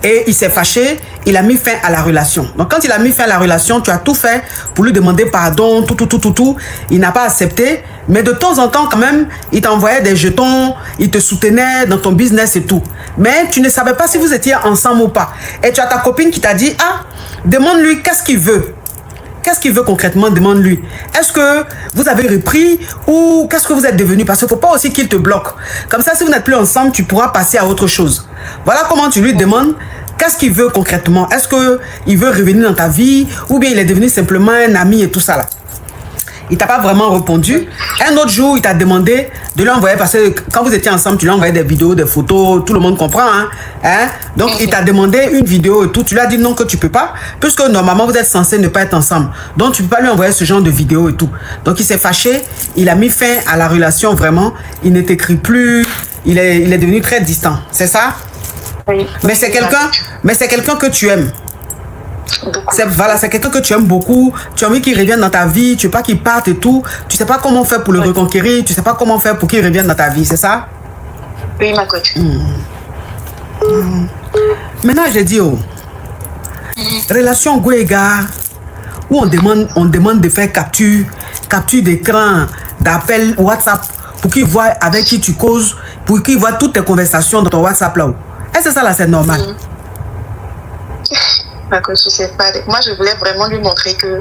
Et il s'est fâché, il a mis fin à la relation. Donc quand il a mis fin à la relation, tu as tout fait pour lui demander pardon, tout. Il n'a pas accepté, mais de temps en temps quand même, il t'envoyait des jetons, il te soutenait dans ton business et tout. Mais tu ne savais pas si vous étiez ensemble ou pas. Et tu as ta copine qui t'a dit, demande-lui qu'est-ce qu'il veut. Qu'est-ce qu'il veut concrètement, demande-lui. Est-ce que vous avez repris ou qu'est-ce que vous êtes devenu? Parce qu'il ne faut pas aussi qu'il te bloque. Comme ça, si vous n'êtes plus ensemble, tu pourras passer à autre chose. Voilà comment tu lui demandes qu'est-ce qu'il veut concrètement. Est-ce qu'il veut revenir dans ta vie ou bien il est devenu simplement un ami et tout ça là. Il t'a pas vraiment répondu. Un autre jour, il t'a demandé, de lui envoyer, parce que quand vous étiez ensemble, tu lui as envoyé des vidéos, des photos, tout le monde comprend, hein? Donc, il t'a demandé une vidéo et tout, tu lui as dit non que tu peux pas, puisque normalement, vous êtes censés ne pas être ensemble. Donc, tu peux pas lui envoyer ce genre de vidéo et tout. Donc, il s'est fâché, il a mis fin à la relation, vraiment. Il ne t'écrit plus, il est devenu très distant, c'est ça? Oui. Mais c'est quelqu'un que tu aimes. Voilà, c'est quelqu'un que tu aimes beaucoup, tu as envie qu'il revienne dans ta vie, tu veux pas qu'il parte et tout, tu sais pas comment faire pour le reconquérir, tu sais pas comment faire pour qu'il revienne dans ta vie, c'est ça? Oui, ma coach. Maintenant, je dis, relation Gwega, où on demande de faire capture d'écran, d'appel WhatsApp, pour qu'il voit avec qui tu causes, pour qu'il voit toutes tes conversations dans ton WhatsApp là-haut. Est-ce que ça là, c'est normal? Ma coach, je sais pas. Moi, je voulais vraiment lui montrer que...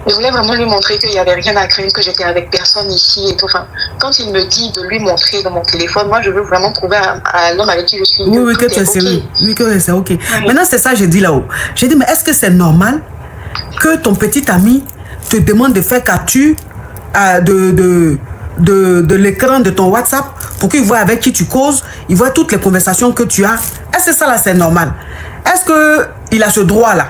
Je voulais vraiment lui montrer qu'il n'y avait rien à craindre, que j'étais avec personne ici et tout. Enfin, quand il me dit de lui montrer dans mon téléphone, moi, je veux vraiment prouver à l'homme avec qui je suis. Oui, que tu es sérieux. Oui, que c'est OK. Oui. Maintenant, c'est ça que j'ai dit là-haut. J'ai dit, mais est-ce que c'est normal que ton petit ami te demande de faire capture de l'écran de ton WhatsApp pour qu'il voit avec qui tu causes, il voit toutes les conversations que tu as? Est-ce que ça là, c'est normal? Est-ce qu'il a ce droit-là?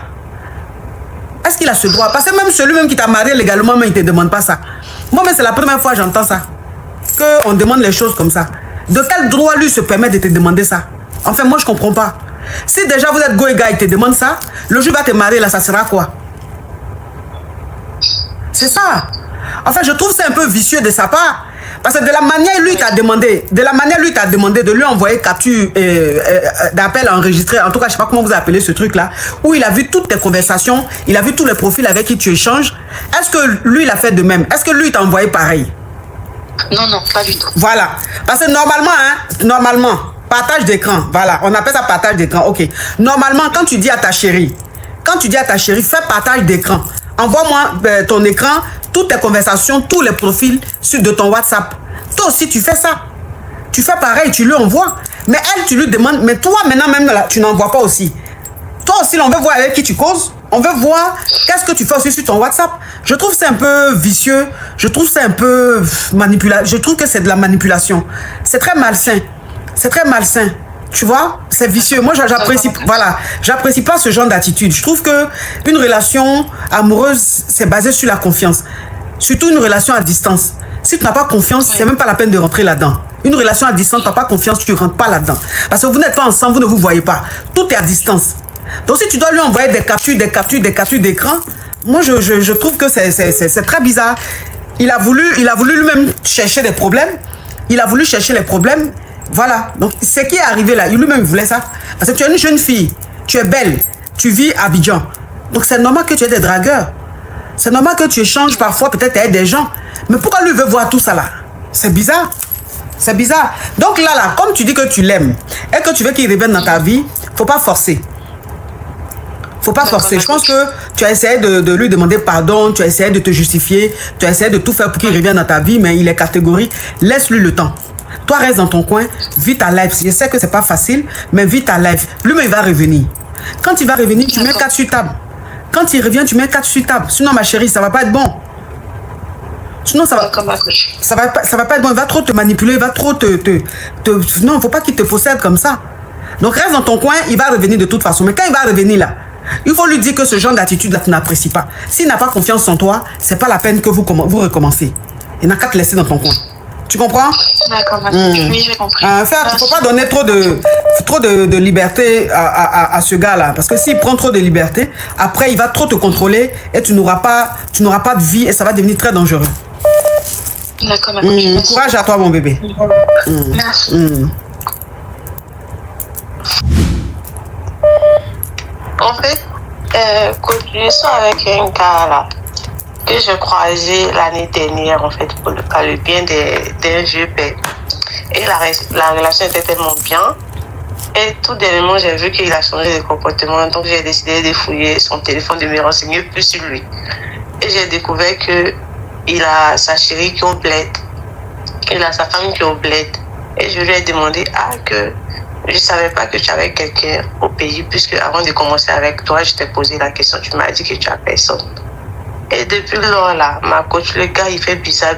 Est-ce qu'il a ce droit? Parce que même celui-même qui t'a marié légalement, mais il ne te demande pas ça. Moi, mais c'est la première fois que j'entends ça. Qu'on demande les choses comme ça. De quel droit lui se permet de te demander ça? Enfin, moi, je ne comprends pas. Si déjà vous êtes go et gars, il te demande ça, le jour où il va te marier, là, ça sera quoi? C'est ça. Enfin, je trouve c'est un peu vicieux de sa part. Parce que de la manière lui t'a demandé, de lui envoyer capture d'appel enregistré, en tout cas, je ne sais pas comment vous appelez ce truc-là, où il a vu toutes tes conversations, il a vu tous les profils avec qui tu échanges. Est-ce que lui, il a fait de même? Est-ce que lui, il t'a envoyé pareil? Non, pas du tout. Voilà. Parce que normalement, partage d'écran, voilà, on appelle ça partage d'écran, ok. Normalement, quand tu dis à ta chérie, fais partage d'écran. Envoie-moi ton écran, toutes tes conversations, tous les profils de ton WhatsApp. Toi aussi, tu fais ça. Tu fais pareil, tu lui envoies. Mais elle, tu lui demandes, mais toi, maintenant, même là, tu n'envoies pas aussi. Toi aussi, on veut voir avec qui tu causes. On veut voir qu'est-ce que tu fais aussi sur ton WhatsApp. Je trouve que c'est un peu vicieux. Je trouve que c'est un peu manipulateur. Je trouve que c'est de la manipulation. C'est très malsain. C'est très malsain. Tu vois, c'est vicieux. Moi, j'apprécie pas ce genre d'attitude. Je trouve que une relation amoureuse, c'est basé sur la confiance. Surtout une relation à distance. Si tu n'as pas confiance, c'est même pas la peine de rentrer là-dedans. Une relation à distance, tu n'as pas confiance, tu ne rentres pas là-dedans. Parce que vous n'êtes pas ensemble, vous ne vous voyez pas. Tout est à distance. Donc, si tu dois lui envoyer des captures d'écran, moi, je trouve que c'est très bizarre. Il a voulu lui-même chercher des problèmes. Il a voulu chercher les problèmes. Voilà, donc ce qui est arrivé là, il lui-même voulait ça. Parce que tu es une jeune fille, tu es belle, tu vis à Abidjan. Donc c'est normal que tu aies des dragueurs. C'est normal que tu échanges parfois peut-être avec des gens. Mais pourquoi lui veut voir tout ça là? C'est bizarre. C'est bizarre. Donc là, comme tu dis que tu l'aimes et que tu veux qu'il revienne dans ta vie, faut pas forcer. Faut pas forcer. Je pense que tu as essayé de lui demander pardon, tu as essayé de te justifier, tu as essayé de tout faire pour qu'il revienne dans ta vie, mais il est catégorique. Laisse-lui le temps. Toi, reste dans ton coin, vis ta life. Je sais que c'est pas facile, mais vis ta life. Lui-même, il va revenir. Quand il va revenir, tu mets 4 sur table. Quand il revient, tu mets 4 sur table. Sinon, ma chérie, ça va pas être bon. Sinon, ça va pas être bon. Il va trop te manipuler, il va trop non, faut pas qu'il te possède comme ça. Donc, reste dans ton coin, il va revenir de toute façon. Mais quand il va revenir là, il faut lui dire que ce genre d'attitude-là, tu n'apprécies pas. S'il n'a pas confiance en toi, c'est pas la peine que vous recommencez. Il n'a qu'à te laisser dans ton coin. Tu comprends? D'accord, oui, j'ai compris. Il ne faut pas donner trop de liberté à ce gars-là. Parce que s'il prend trop de liberté, après, il va trop te contrôler et tu n'auras pas de vie et ça va devenir très dangereux. D'accord, courage à toi, mon bébé. Merci. En fait, continuons avec un gars là que j'ai croisé l'année dernière, en fait, pour le bien d'un vieux père. Et la relation était tellement bien. Et tout dernièrement, j'ai vu qu'il a changé de comportement. Donc, j'ai décidé de fouiller son téléphone, de me renseigner plus sur lui. Et j'ai découvert qu'il a sa chérie qui est au bled. Il a sa femme qui est au bled. Et je lui ai demandé, que je ne savais pas que tu avais quelqu'un au pays, puisque avant de commencer avec toi, je t'ai posé la question. Tu m'as dit que tu as personne. Et depuis lors là, ma coach, le gars, il fait bizarre.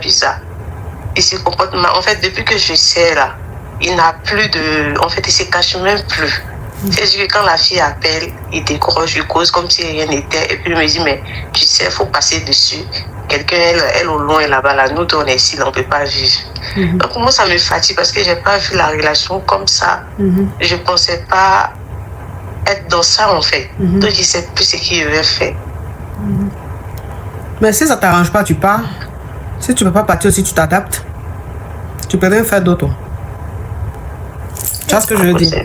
il se comporte mal. En fait, depuis que je sais là, il n'a plus de... En fait, il se cache même plus. C'est-à-dire que quand la fille appelle, il décroche, il cause comme si rien n'était. Et puis il me dit, mais tu sais, il faut passer dessus. Quelqu'un, elle au loin, là-bas, là, nous, on est ici, on ne peut pas vivre. Donc moi, ça me fatigue parce que je n'ai pas vu la relation comme ça. Je ne pensais pas être dans ça, en fait. Donc je ne sais plus ce qu'il veut faire. Mais si ça ne t'arrange pas, tu pars. Si tu ne peux pas partir aussi, tu t'adaptes. Tu peux rien faire d'autre. Tu vois ce que je veux dire?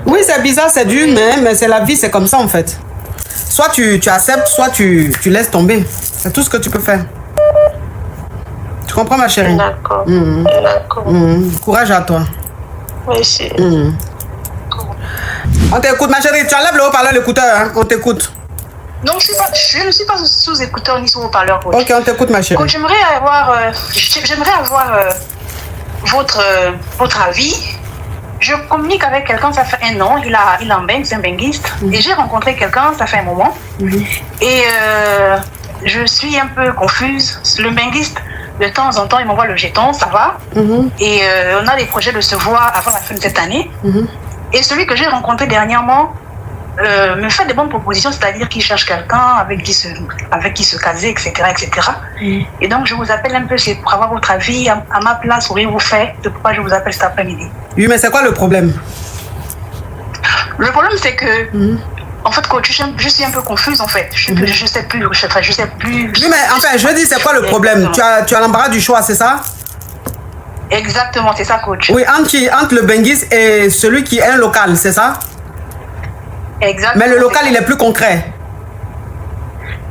Oui, c'est bizarre, c'est dur, mais c'est la vie, c'est comme ça en fait. Soit tu acceptes, soit tu laisses tomber. C'est tout ce que tu peux faire. Tu comprends, ma chérie? D'accord. D'accord. Courage à toi. Merci. On t'écoute, ma chérie. Tu enlèves le haut-parleur, l'écouteur. Hein? On t'écoute. Non, je ne suis pas sous écouteur ni sous haut-parleur. Ok, on t'écoute, ma chérie. J'aimerais avoir votre avis. Je communique avec quelqu'un, ça fait 1 an, il est en Beng, c'est un benguiste. Et j'ai rencontré quelqu'un, ça fait un moment. Et je suis un peu confuse. Le benguiste, de temps en temps, il m'envoie le jeton, ça va. Et on a des projets de se voir avant la fin de cette année. Et celui que j'ai rencontré dernièrement me fait des bonnes propositions, c'est-à-dire qu'il cherche quelqu'un avec qui se caser, etc. etc. Et donc, je vous appelle un peu, c'est pour avoir votre avis à ma place, auriez-vous fait? C'est pourquoi je vous appelle cet après-midi. Oui, mais c'est quoi le problème? Le problème, c'est que, en fait, coach, je suis un peu confuse, en fait. Je sais plus. Oui, mais enfin, je veux dire, c'est quoi le problème? Tu as l'embarras du choix, c'est ça? Exactement, c'est ça, coach. Oui, entre le benguiste et celui qui est un local, c'est ça? Exactement. Mais le local, il est plus concret.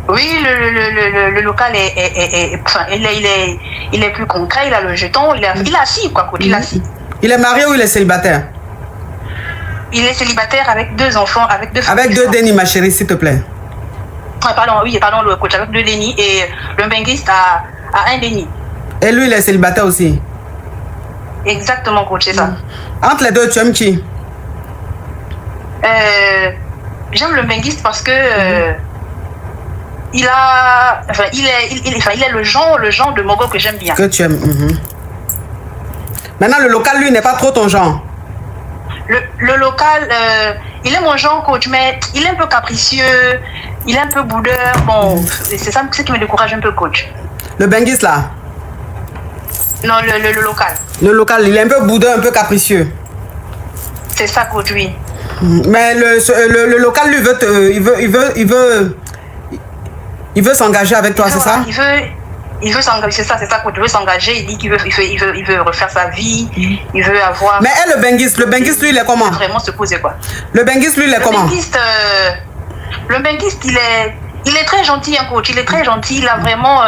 Oui, le local il est plus concret, il a le jeton, il est assis, quoi, coach, il est assis. Il est marié ou il est célibataire? Il est célibataire avec 2 enfants, avec 2 Avec 2 dénis, ma chérie, s'il te plaît. Pardon, le coach, avec 2 dénis et le benguiste a 1 déni. Et lui, il est célibataire aussi? Exactement, coach, c'est ça. Entre les deux, tu aimes qui? J'aime le benguiste parce que il est le genre de Mogo que j'aime bien. Que tu aimes. Maintenant, le local, lui, n'est pas trop ton genre. Le local, il est mon genre, coach, mais il est un peu capricieux, il est un peu boudeur. Bon, c'est ça qui me décourage un peu, coach. Le benguiste, là? Non, le local. Le local, il est un peu boudeur, un peu capricieux. C'est ça, coach, oui. Mais le local, lui, il veut s'engager avec toi, c'est ça? Il veut s'engager, c'est ça, coach. Il veut s'engager, il dit qu'il veut refaire sa vie, il veut avoir... Mais le benguiste, lui, il est comment? Vraiment se poser, quoi. Le benguiste, lui, il est comment? Le benguiste, il est très gentil, hein, coach. Il est très gentil, il a vraiment...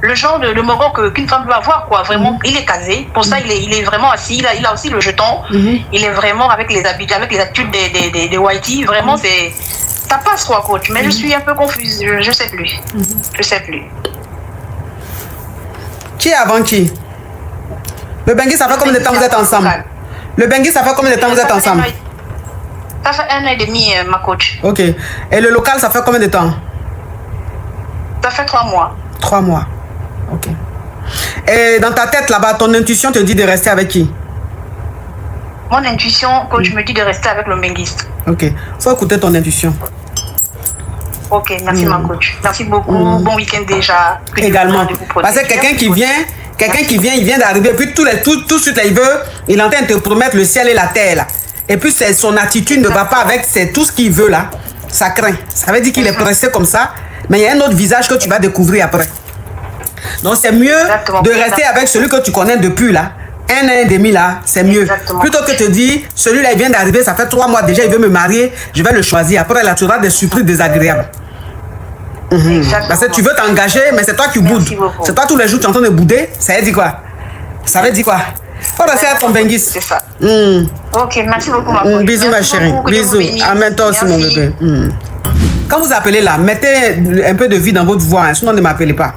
le genre de Mogo qu'une femme peut avoir, quoi. Vraiment, il est casé. Pour ça, il est vraiment assis. Il a aussi le jeton. Il est vraiment avec les attitudes des whitey. Vraiment, ça passe, quoi, coach. Mais je suis un peu confuse. Je sais plus. Je sais plus. Qui est avant qui? Le benguiste, ça fait combien de temps vous êtes ensemble? Le benguiste, ça fait combien de temps vous êtes ensemble? Ça fait 1 an et demi, ma coach. Ok. Et le local, ça fait combien de temps? Ça fait 3 mois. 3 mois. Ok. Et dans ta tête là-bas, ton intuition te dit de rester avec qui? Mon intuition, coach, me dit de rester avec le benguiste. Ok. Faut écouter ton intuition. Ok, merci ma coach. Merci beaucoup. Bon week-end déjà. Également. Parce que quelqu'un qui vient, il vient d'arriver, puis tout de suite là, il est en train de te promettre le ciel et la terre là. Et puis son attitude ne va pas avec tout ce qu'il veut là. Ça craint. Ça veut dire qu'il est pressé comme ça. Mais il y a un autre visage que tu vas découvrir après. Donc c'est mieux de rester avec celui que tu connais depuis là. 1 an et demi là, c'est mieux. Plutôt que te dire, celui-là il vient d'arriver, ça fait 3 mois déjà, il veut me marier, je vais le choisir. Après là, tu auras des surprises désagréables. Parce que tu veux t'engager, mais c'est toi qui boudes. C'est toi tous les jours tu es en train de bouder. Ça veut dire quoi? Ça veut dire quoi? Faut rester à ton benguiste. C'est ça. Ok, merci beaucoup ma coach. Bisous ma chérie. Bisous. Amen toi aussi mon bébé. Quand vous appelez là, mettez un peu de vie dans votre voix, hein, sinon ne m'appelez pas.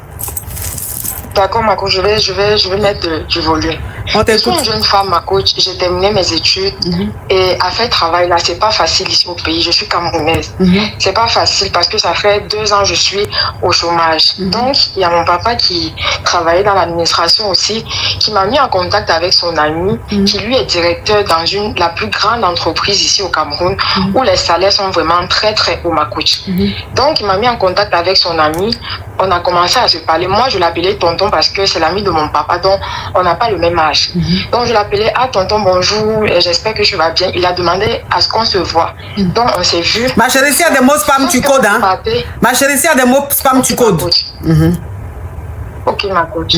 D'accord, ma coach, je vais mettre du volume. On Je suis t'écoute. une jeune femme, ma coach. J'ai terminé mes études et à faire travail là, c'est pas facile ici au pays. Je suis camerounaise. C'est pas facile parce que ça fait 2 ans que je suis au chômage. Donc, il y a mon papa qui travaillait dans l'administration aussi, qui m'a mis en contact avec son ami, qui lui est directeur dans la plus grande entreprise ici au Cameroun, où les salaires sont vraiment très très hauts, ma coach. Donc, il m'a mis en contact avec son ami. On a commencé à se parler. Moi, je l'appelais tonton parce que c'est l'ami de mon papa, donc on n'a pas le même âge. Donc, je l'appelais, ah tonton, bonjour, j'espère que tu vas bien. Il a demandé à ce qu'on se voit. Donc, on s'est vu. Ma chérie, s'il y a des mots spam, tu codes, hein. Ma chérie, s'il y a des mots spam, tu codes. Ok, ma coach.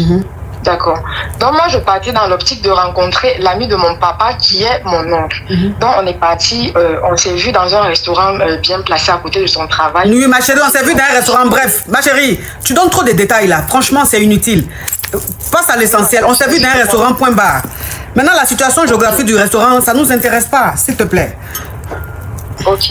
D'accord. Donc moi, je partais dans l'optique de rencontrer l'ami de mon papa qui est mon oncle. Donc on est parti, on s'est vu dans un restaurant bien placé à côté de son travail. Oui, ma chérie, on s'est vu dans un restaurant. Bref, ma chérie, tu donnes trop de détails là. Franchement, c'est inutile. Passe à l'essentiel. On s'est vu dans un restaurant, point barre. Maintenant, la situation géographique du restaurant, ça ne nous intéresse pas, s'il te plaît. Ok.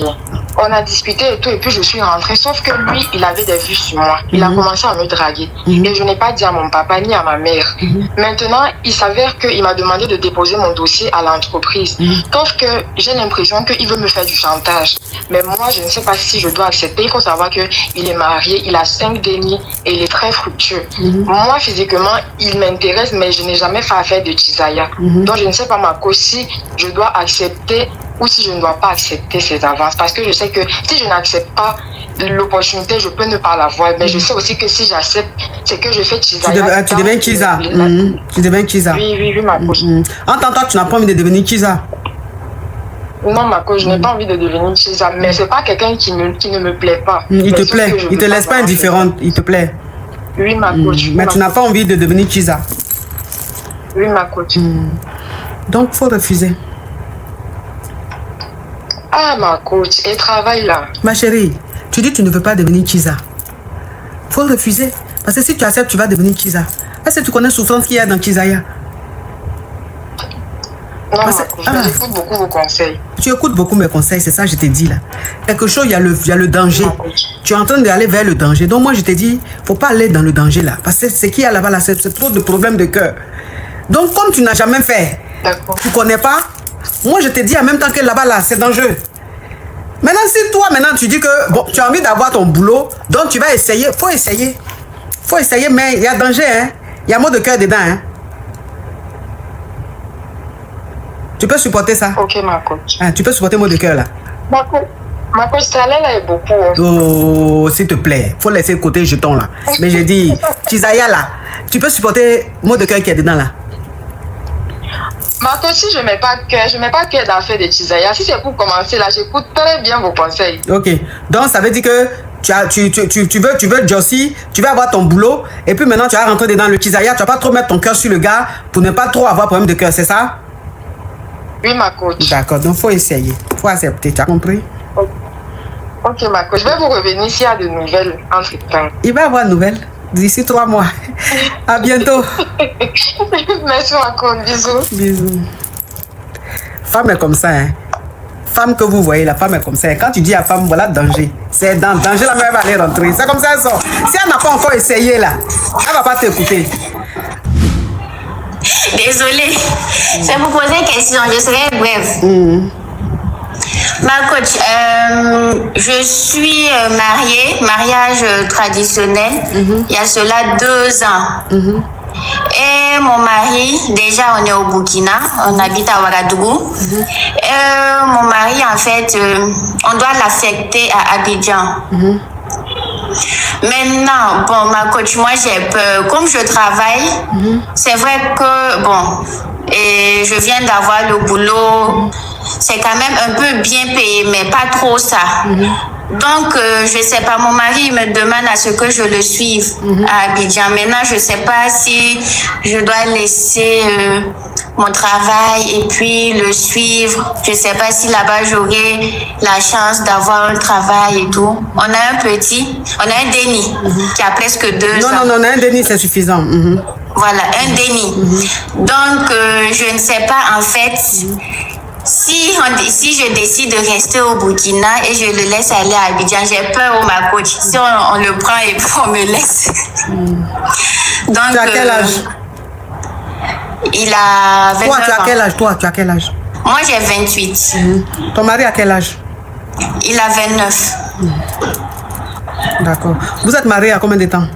On a discuté et tout, et puis je suis rentrée. Sauf que lui, il avait des vues sur moi. Il a commencé à me draguer. Et je n'ai pas dit à mon papa ni à ma mère. Maintenant, il s'avère qu'il m'a demandé de déposer mon dossier à l'entreprise. Sauf que j'ai l'impression qu'il veut me faire du chantage. Mais moi, je ne sais pas si je dois accepter. Il faut savoir qu'il est marié, il a 5 dénis et il est très fructueux. Moi, physiquement, il m'intéresse, mais je n'ai jamais fait affaire de Tizaya. Donc, je ne sais pas, ma cause, si je dois accepter ou si je ne dois pas accepter ces avances. Parce que je sais que si je n'accepte pas l'opportunité, je peux ne pas l'avoir. Mais je sais aussi que si j'accepte, c'est que je fais Tizaya. Tu deviens Kiza. Tu deviens Kiza. Oui, ma coach. En tant que tu n'as pas envie de devenir Kiza. Non, ma coach, je n'ai pas envie de devenir Kiza. Mais c'est pas quelqu'un qui ne me plaît pas. Il te plaît. Il te laisse pas indifférente. Il te plaît. Oui, ma coach. Mais tu n'as pas envie de devenir Kiza. Oui, ma coach. Donc, faut refuser. Ah, ma coach, et travail là. Ma chérie, tu dis que tu ne veux pas devenir Kiza. Faut refuser. Parce que si tu acceptes, tu vas devenir Kiza. Est-ce que tu connais la souffrance qu'il y a dans Kizaya? Non, j'écoute beaucoup vos conseils. Tu écoutes beaucoup mes conseils, c'est ça que je t'ai dit là. Quelque chose, il y a le danger. Tu es en train d'aller vers le danger. Donc moi, je t'ai dit, faut pas aller dans le danger là. Parce que ce qu'il y a là-bas, là, c'est trop de problèmes de cœur. Donc comme tu n'as jamais fait, tu connais pas, moi je te dis en même temps que là-bas, là, c'est dangereux. Maintenant, si toi, maintenant, tu dis que bon, tu as envie d'avoir ton boulot, donc tu vas essayer, faut essayer. Faut essayer, mais il y a danger, hein. Il y a mot de cœur dedans, hein. Tu peux supporter ça? Ok, ma coach. Ah, tu peux supporter mot de cœur là? Ma coach, ça là est beaucoup. Hein. Oh, s'il te plaît, faut laisser le côté jeton là. Mais j'ai dit, Tizaya là, tu peux supporter mot de cœur qui est dedans là? Ma coach, si je mets pas cœur dans faire de Tizaya, si c'est pour commencer là, j'écoute très bien vos conseils. Ok, donc ça veut dire que tu veux Josie, tu vas avoir ton boulot, et puis maintenant tu vas rentrer dedans le Tizaya, tu vas pas trop mettre ton cœur sur le gars pour ne pas trop avoir problème de cœur, c'est ça? Oui, ma coach. D'accord, donc faut essayer, faut accepter, tu as compris? Ok, ma coach, je vais vous revenir s'il y a de nouvelles entre temps. Il va y avoir de nouvelles d'ici 3 mois. À bientôt. Merci, ma coach, bisous. Bisous. Femme est comme ça, hein. Femme que vous voyez, la femme est comme ça. Quand tu dis à femme, voilà danger. C'est dans danger, la mère va aller rentrer. C'est comme ça elle sort. Si elle n'a pas encore essayé là, elle va pas t'écouter. Désolée, je vous poser une question, je serai brève. Ma coach, je suis mariée, mariage traditionnel, il y a cela 2 ans. Et mon mari, déjà on est au Burkina, on habite à Ouagadougou. Et mon mari, en fait, on doit l'affecter à Abidjan. Maintenant, bon, ma coach, moi j'ai peur. Comme je travaille, c'est vrai que, bon, et je viens d'avoir le boulot, c'est quand même un peu bien payé, mais pas trop ça. Donc, je sais pas, mon mari me demande à ce que je le suive à Abidjan. Maintenant, je sais pas si je dois laisser mon travail et puis le suivre. Je sais pas si là-bas j'aurai la chance d'avoir un travail et tout. On a un petit, on a un déni qui a presque 2 ans. Non, un déni c'est suffisant. Voilà, un déni. Donc, je ne sais pas en fait. Si je décide de rester au Burkina et je le laisse aller à Abidjan, j'ai peur, ma coach. Si on le prend et on me laisse. Donc, tu as quel âge? Il a 29 Toi, tu as ans. quel âge? Toi, tu as quel âge? Moi, j'ai 28. Ton mari a quel âge? Il a 29. D'accord. Vous êtes mariés à combien de temps?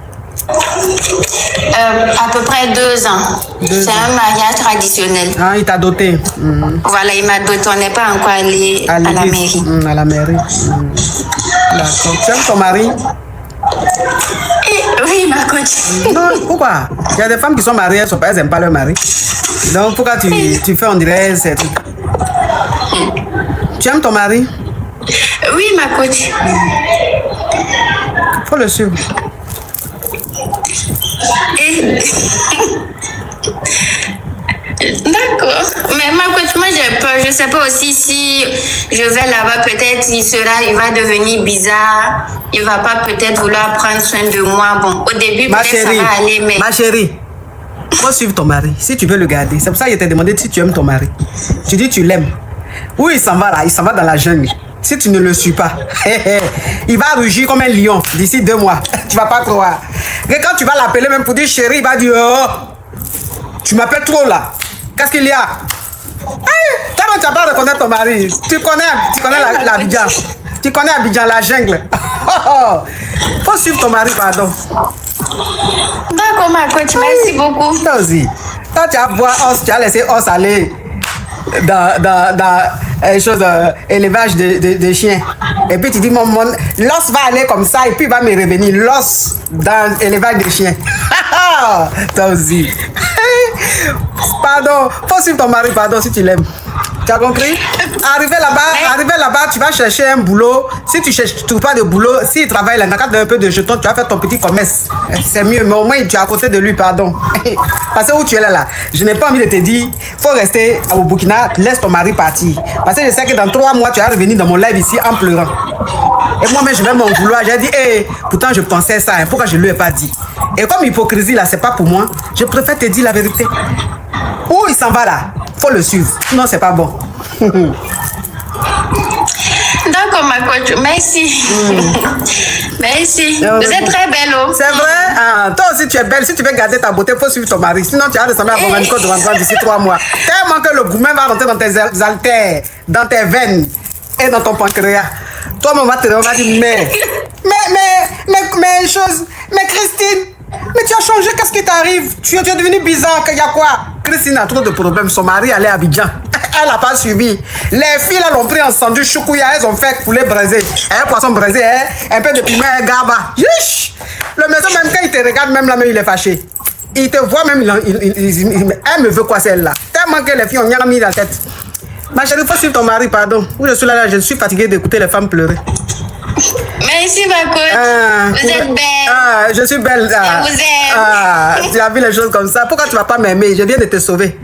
À peu près 2 ans. C'est un mariage traditionnel. Ah, il t'a doté. Voilà, il m'a doté. On n'est pas encore allé à la mairie. À la mairie. D'accord. Tu aimes ton mari? Oui, ma coach. Non, pourquoi? Il y a des femmes qui sont mariées, elles n'aiment pas leur mari. Donc, pourquoi tu fais, on dirait, c'est... Tu aimes ton mari? Oui, ma coach. Faut le suivre. D'accord. Mais ma coach, moi j'ai peur. Je sais pas aussi si je vais là-bas, peut-être il va devenir bizarre. Il va pas peut-être vouloir prendre soin de moi. Bon, au début, Ma peut-être chérie, ça va aller, mais... ma chérie, faut suivre ton mari. Si tu veux le garder, c'est pour ça que je t'ai demandé si tu aimes ton mari. Tu dis tu l'aimes. Oui, il s'en va là, il s'en va dans la jungle. Si tu ne le suis pas, il va rugir comme un lion d'ici 2 mois. Tu vas pas croire. Et quand tu vas l'appeler même pour dire chérie, il va dire oh, tu m'appelles trop là. Qu'est-ce qu'il y a? Comment tu vas pas reconnaître ton mari? Tu connais l'Abidjan. Tu connais Abidjan, la jungle. Faut suivre ton mari, pardon. D'accord, ma coach, merci beaucoup. Toi aussi. Quand tu as boire os, tu as laissé os aller dans élevage de chiens. Et puis tu dis, l'os va aller comme ça et puis il va me revenir. L'os dans élevage de chiens. Toi aussi. Pardon, faut suivre ton mari, pardon, si tu l'aimes. Tu as compris? Arrivé là-bas, tu vas chercher un boulot. Si tu trouves pas de boulot, s'il travaille là, dans un peu de jetons, tu vas faire ton petit commerce. C'est mieux, mais au moins tu es à côté de lui, pardon. Parce que où tu es là, je n'ai pas envie de te dire, faut rester au Burkina, laisse ton mari partir. Parce que je sais que dans 3 mois, tu vas revenir dans mon live ici en pleurant. Et moi-même, je vais m'en vouloir. J'ai dit, pourtant je pensais ça, pourquoi je ne lui ai pas dit? Et comme hypocrisie là, c'est pas pour moi, je préfère te dire la vérité. Où il s'en va là? Faut le suivre. Non, c'est pas bon. D'accord, ma coach. Merci. Merci. Vous êtes très belle. Oh. C'est vrai? Toi aussi, tu es belle. Si tu veux garder ta beauté, il faut suivre ton mari. Sinon, tu vas ressembler à Bomanicot de Rembrandt d'ici 3 mois. Tellement que le gourmet va rentrer dans tes artères, dans tes veines et dans ton pancréas. Toi, on va te dire, mais chose. Mais Christine, mais tu as changé, qu'est-ce qui t'arrive? Tu es devenu bizarre, il y a quoi? Christine a trop de problèmes, son mari allait à Abidjan. Elle n'a pas suivi. Les filles là l'ont pris en sandwich choukouya, elles ont fait poulet braisé. Un poisson braisé, un peu de piment, un gaba. Yish! Le maison, même quand il te regarde, même là, même il est fâché. Il te voit même, elle me veut quoi celle-là? Tellement que les filles ont rien mis dans la tête. Ma chérie, il faut suivre ton mari, pardon. Où je suis là, je suis fatiguée d'écouter les femmes pleurer. Merci, ma coach. Vous êtes belle. Je suis belle. Je vous aime. Tu as vu les choses comme ça. Pourquoi tu ne vas pas m'aimer? Je viens de te sauver.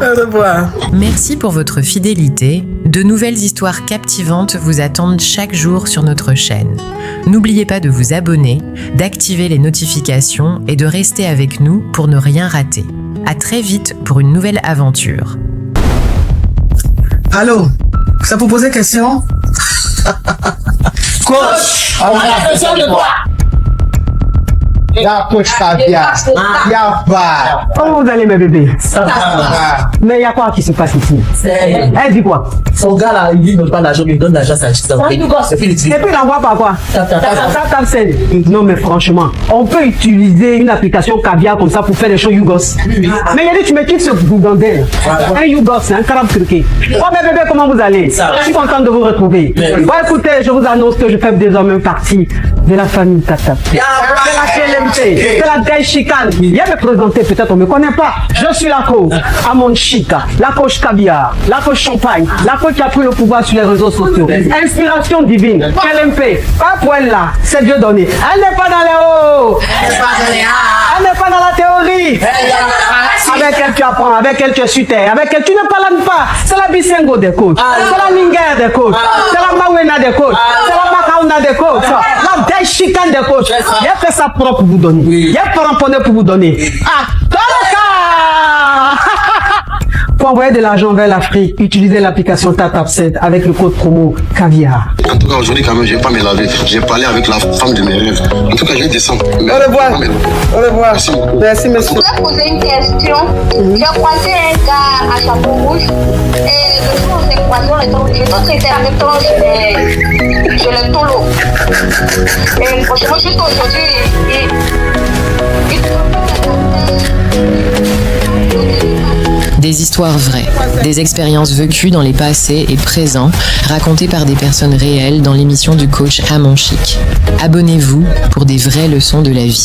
Au revoir. Merci pour votre fidélité. De nouvelles histoires captivantes vous attendent chaque jour sur notre chaîne. N'oubliez pas de vous abonner, d'activer les notifications et de rester avec nous pour ne rien rater. À très vite pour une nouvelle aventure. Allô? Ça vous poser question? Coach, on a besoin de toi. Ya coach Caviar, ya va. Comment vous allez mes bébés? Mais il y a quoi qui se passe ici? Elle dit quoi? Son gars là, il dit donne pas l'argent, il donne l'argent, ça achète ça. Et puis il envoie par quoi? Non mais franchement, on peut utiliser une application Caviar comme ça pour faire des choses Yougos. Mais il y a dit tu me quittes ce gougandel. Un Yougos, un carabe turqué. Oh mes bébés, comment vous allez? Je suis content de vous retrouver. Bon écoutez, je vous annonce que je fais désormais partie de la famille Tata. C'est la vieille chicane. Viens me présenter, peut-être on ne me connaît pas. Je suis la coach Amon Chica, la coach Caviar, la coach Champagne, la coach qui a pris le pouvoir sur les réseaux sociaux. Inspiration divine, LMP, pas pour elle là, c'est Dieu donné. Elle n'est pas dans les hauts, elle n'est pas dans la théorie. Avec elle tu apprends, avec elle tu es sur terre, avec elle tu ne parles pas. C'est la Bisengo des coachs, c'est la Ninger des coachs, c'est la Mawena des coachs, c'est la Makauna des coachs, la vieille chicane des coachs. Il a fait ça propre pour vous donner. Il y a pas ramponné pour vous donner. Ah, Pour envoyer de l'argent vers l'Afrique, utilisez l'application TapTapSend avec le code promo Caviar. En tout cas, aujourd'hui, quand même, je vais pas me laver. J'ai parlé avec la femme de mes rêves. En tout cas, je descends. Au revoir. Au revoir. Merci beaucoup. Merci, Je monsieur. voulais poser une question. J'ai croisé un gars à chapeau rouge et le jour où on s'est croisé, j'ai d'autres été en même temps, je le tolo. Et franchement, juste aujourd'hui, Des histoires vraies, des expériences vécues dans les passés et présents, racontées par des personnes réelles dans l'émission du coach Amon Chic. Abonnez-vous pour des vraies leçons de la vie.